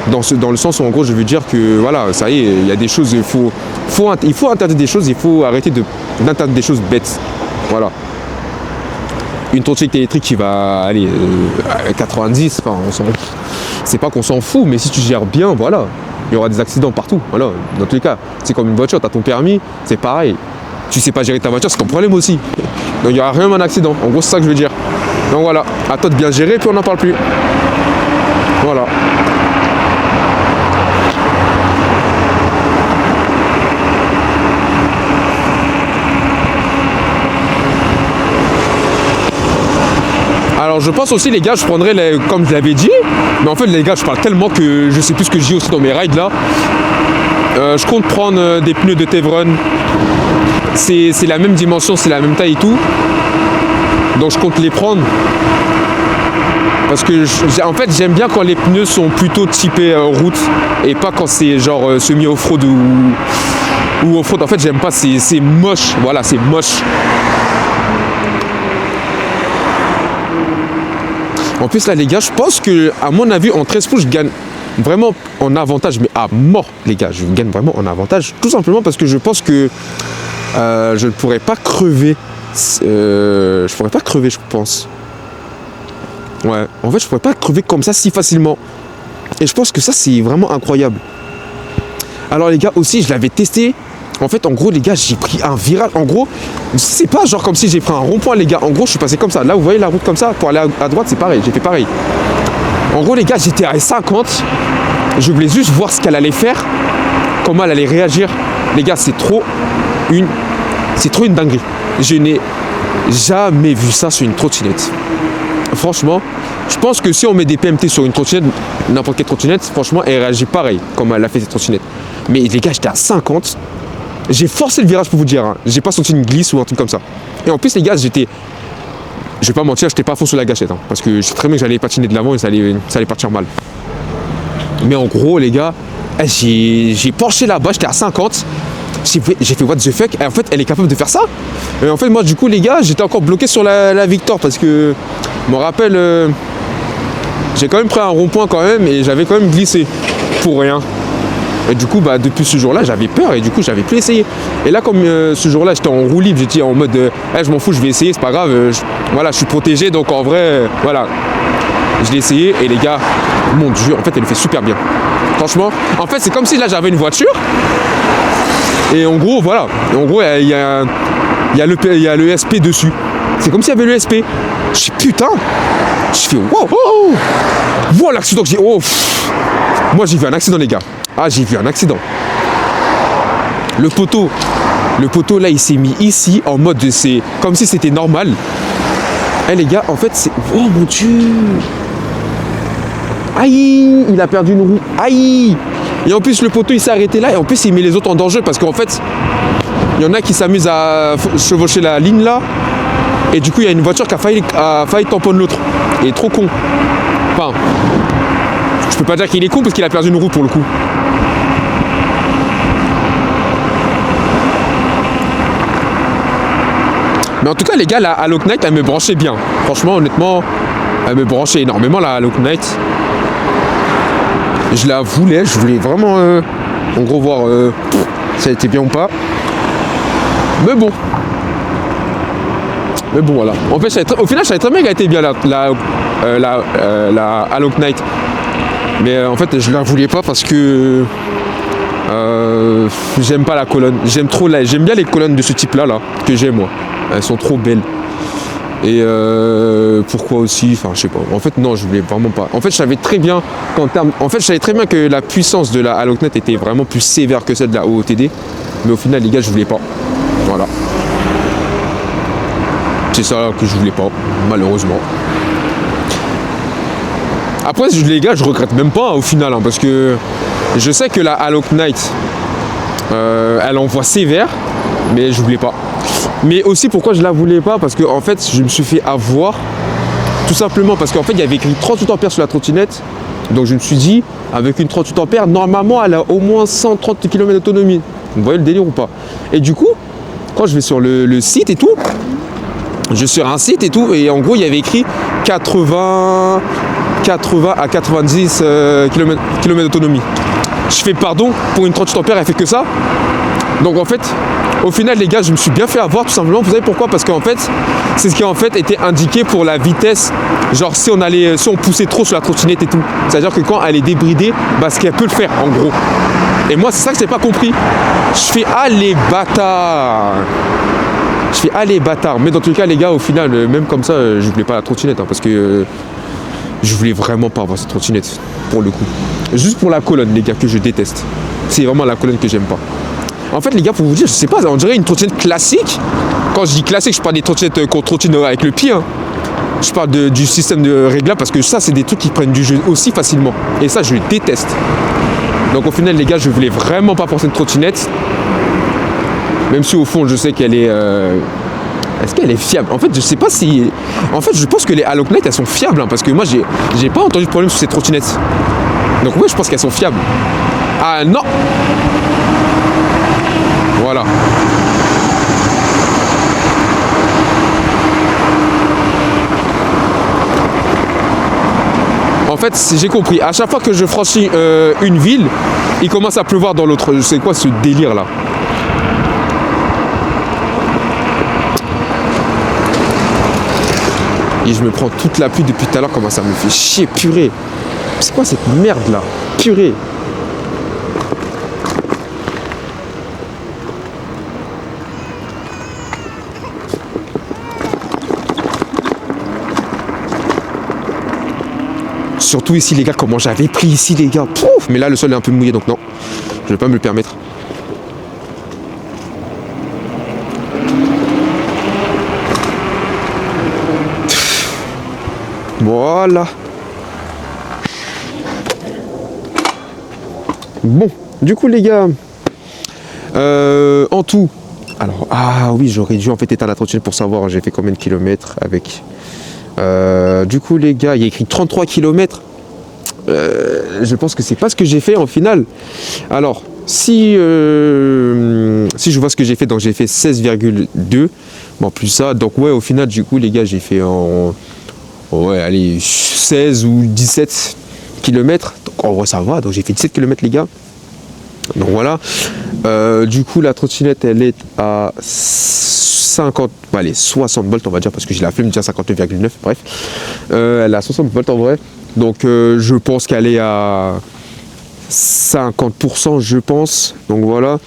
Speaker 1: Dans le sens où en gros je veux dire que voilà, ça y est, il y a des choses, il faut interdire des choses, il faut arrêter d'interdire des choses bêtes. Voilà. Une trottinette électrique qui va aller à 90, enfin, c'est pas qu'on s'en fout, mais si tu gères bien, voilà, il y aura des accidents partout. Voilà. Dans tous les cas, c'est comme une voiture, tu as ton permis, c'est pareil. Tu sais pas gérer ta voiture, c'est ton problème aussi. Donc il n'y aura rien un accident. En gros, c'est ça que je veux dire. Donc voilà, à toi de bien gérer, puis on n'en parle plus. Voilà. Alors je pense aussi les gars, je prendrais comme je l'avais dit, mais en fait les gars je parle tellement que je sais plus ce que je dis aussi dans mes rides là. Je compte prendre des pneus de Tevron. C'est la même dimension, c'est la même taille et tout. Donc je compte les prendre. Parce que en fait j'aime bien quand les pneus sont plutôt typés route et pas quand c'est genre semi off-road ou off-road. En fait j'aime pas, c'est moche. Voilà, c'est moche. En plus là les gars, je pense que à mon avis en 13 pouces je gagne vraiment en avantage, mais à mort les gars, je gagne vraiment en avantage, tout simplement parce que je pense que je ne pourrais pas crever, je pense. Ouais, en fait je pourrais pas crever comme ça si facilement. Et je pense que ça c'est vraiment incroyable. Alors les gars aussi je l'avais testé. En fait, en gros, les gars, j'ai pris un virage. En gros, c'est pas genre comme si j'ai pris un rond-point, les gars. En gros, je suis passé comme ça. Là, vous voyez la route comme ça. Pour aller à droite, c'est pareil. J'ai fait pareil. En gros, les gars, j'étais à 50. Je voulais juste voir ce qu'elle allait faire. Comment elle allait réagir. Les gars, c'est trop une dinguerie. Je n'ai jamais vu ça sur une trottinette. Franchement, je pense que si on met des PMT sur une trottinette, n'importe quelle trottinette, franchement, elle réagit pareil comme elle a fait cette trottinette. Mais les gars, j'étais à 50. J'ai forcé le virage pour vous dire, hein. J'ai pas senti une glisse ou un truc comme ça. Et en plus les gars, je vais pas mentir, j'étais pas fond sur la gâchette, hein, parce que je sais très bien que j'allais patiner de l'avant et ça allait partir mal. Mais en gros les gars, j'ai penché là-bas, j'étais à 50. J'ai fait what the fuck. Et en fait elle est capable de faire ça. Et en fait moi du coup les gars, j'étais encore bloqué sur la Victor parce que je me rappelle, j'ai quand même pris un rond-point quand même et j'avais quand même glissé pour rien. Et du coup, bah, depuis ce jour-là, j'avais peur et du coup, j'avais plus essayé. Et là, comme ce jour-là, j'étais en roue libre, j'étais en mode je m'en fous, je vais essayer, c'est pas grave. Voilà, je suis protégé, donc en vrai, voilà. Je l'ai essayé et les gars, mon Dieu, en fait, elle le fait super bien. Franchement, en fait, c'est comme si là, j'avais une voiture. Et en gros, voilà. Et en gros, il y a le SP dessus. C'est comme s'il y avait le SP. Je suis putain. Je fais wow, oh. Voilà l'accident que j'ai. Oh. Moi, j'ai vu un accident, les gars. Ah, j'ai vu un accident. Le poteau là, il s'est mis ici en mode c'est comme si c'était normal. Eh les gars, en fait, c'est. Oh mon Dieu. Aïe, il a perdu une roue. Aïe. Et en plus, le poteau, il s'est arrêté là. Et en plus, il met les autres en danger parce qu'en fait, il y en a qui s'amusent à chevaucher la ligne là. Et du coup, il y a une voiture qui a failli tamponner l'autre. Il est trop con. Enfin, je peux pas dire qu'il est con parce qu'il a perdu une roue pour le coup. Mais en tout cas, les gars, la Halo Knight, elle me branchait bien. Franchement, honnêtement, elle me branchait énormément, la Halo Knight. Je la voulais, je voulais vraiment, en gros, voir si elle était bien ou pas. Mais bon, voilà. En fait, au final, je savais très bien qu'elle était bien, la Halo Knight. Mais en fait, je la voulais pas parce que j'aime pas la colonne. J'aime bien les colonnes de ce type-là, que j'ai moi. Elles sont trop belles. Et pourquoi aussi, enfin je sais pas. En fait non, je voulais vraiment pas. En fait je savais très bien que la puissance de la Halo Knight était vraiment plus sévère que celle de la OOTD. Mais au final les gars je voulais pas. Voilà. C'est ça que je voulais pas, malheureusement. Après les gars je regrette même pas au final parce que je sais que la Halo Knight elle envoie sévère, mais je voulais pas. Mais aussi pourquoi je la voulais pas, parce que en fait je me suis fait avoir tout simplement parce qu'en fait il y avait écrit 38 ampères sur la trottinette. Donc je me suis dit avec une 38 ampères normalement elle a au moins 130 km d'autonomie. Vous voyez le délire ou pas? Et du coup quand je vais sur le site et tout, je suis sur un site et tout et en gros il y avait écrit 80 à 90 km d'autonomie. Je fais pardon, pour une 38 ampères elle fait que ça. Donc en fait, au final les gars, je me suis bien fait avoir tout simplement. Vous savez pourquoi? Parce qu'en fait, c'est ce qui en fait était indiqué pour la vitesse. Genre si on poussait trop sur la trottinette et tout. C'est-à-dire que quand elle est débridée, bah ce qu'elle peut le faire en gros. Et moi c'est ça que j'ai pas compris. Je fais ah les bâtards. Mais dans tous les cas les gars, au final, même comme ça, je voulais pas la trottinette parce que je voulais vraiment pas avoir cette trottinette pour le coup. Juste pour la colonne les gars que je déteste. C'est vraiment la colonne que j'aime pas. En fait les gars pour vous dire, je sais pas, on dirait une trottinette classique. Quand je dis classique, je parle des trottinettes qu'on trottine avec le pied. Je parle du système de réglage parce que ça c'est des trucs qui prennent du jeu aussi facilement. Et ça je déteste. Donc au final les gars, je voulais vraiment pas porter une trottinette. Même si au fond je sais qu'elle est... Est-ce qu'elle est fiable? En fait je sais pas si... En fait je pense que les Halo Knight elles sont fiables parce que moi j'ai pas entendu de problème sur ces trottinettes. Donc ouais je pense qu'elles sont fiables. Ah non. Voilà. En fait, j'ai compris. À chaque fois que je franchis une ville, il commence à pleuvoir dans l'autre. Je sais quoi ce délire là. Et je me prends toute la pluie depuis tout à l'heure. Comment ça me fait chier, purée. C'est quoi cette merde là? Purée. Surtout ici les gars, comment j'avais pris ici les gars. Pouf, mais là le sol est un peu mouillé donc non, je vais pas me le permettre. Voilà. Bon, du coup les gars, en tout, alors ah oui j'aurais dû en fait éteindre la trottinette pour savoir j'ai fait combien de kilomètres avec. Du coup les gars, il y a écrit 33 km. Je pense que c'est pas ce que j'ai fait en final. Alors si je vois ce que j'ai fait, donc j'ai fait 16,2. Bon plus ça, donc ouais au final du coup les gars j'ai fait en ouais allez 16 ou 17 km. Donc en vrai ça va, donc j'ai fait 17 km les gars. Donc voilà. Du coup la trottinette elle est à 50, allez 60 volts on va dire parce que j'ai la flemme de dire 59,9 bref. Elle est à 60 volts en vrai. Donc je pense qu'elle est à 50% je pense. Donc voilà.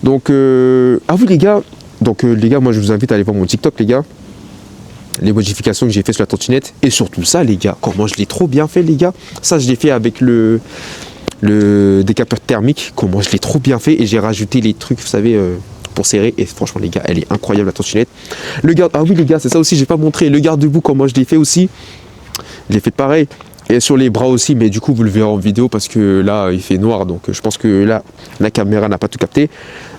Speaker 1: Donc ah oui les gars. Donc les gars moi je vous invite à aller voir mon TikTok les gars. Les modifications que j'ai fait sur la trottinette. Et surtout ça les gars. Comment je l'ai trop bien fait les gars. Ça je l'ai fait avec le décapeur thermique. Comment je l'ai trop bien fait. Et j'ai rajouté les trucs vous savez pour serrer. Et franchement les gars elle est incroyable la trottinette. Le garde. Ah oui les gars c'est ça aussi j'ai pas montré. Le garde-boue comment je l'ai fait aussi. Je l'ai fait pareil. Et sur les bras aussi, mais du coup vous le verrez en vidéo parce que là il fait noir, donc je pense que là la caméra n'a pas tout capté.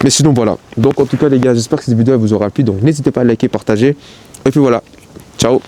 Speaker 1: Mais sinon voilà. Donc en tout cas les gars, j'espère que cette vidéo elle vous aura plu. Donc n'hésitez pas à liker, partager. Et puis voilà. Ciao.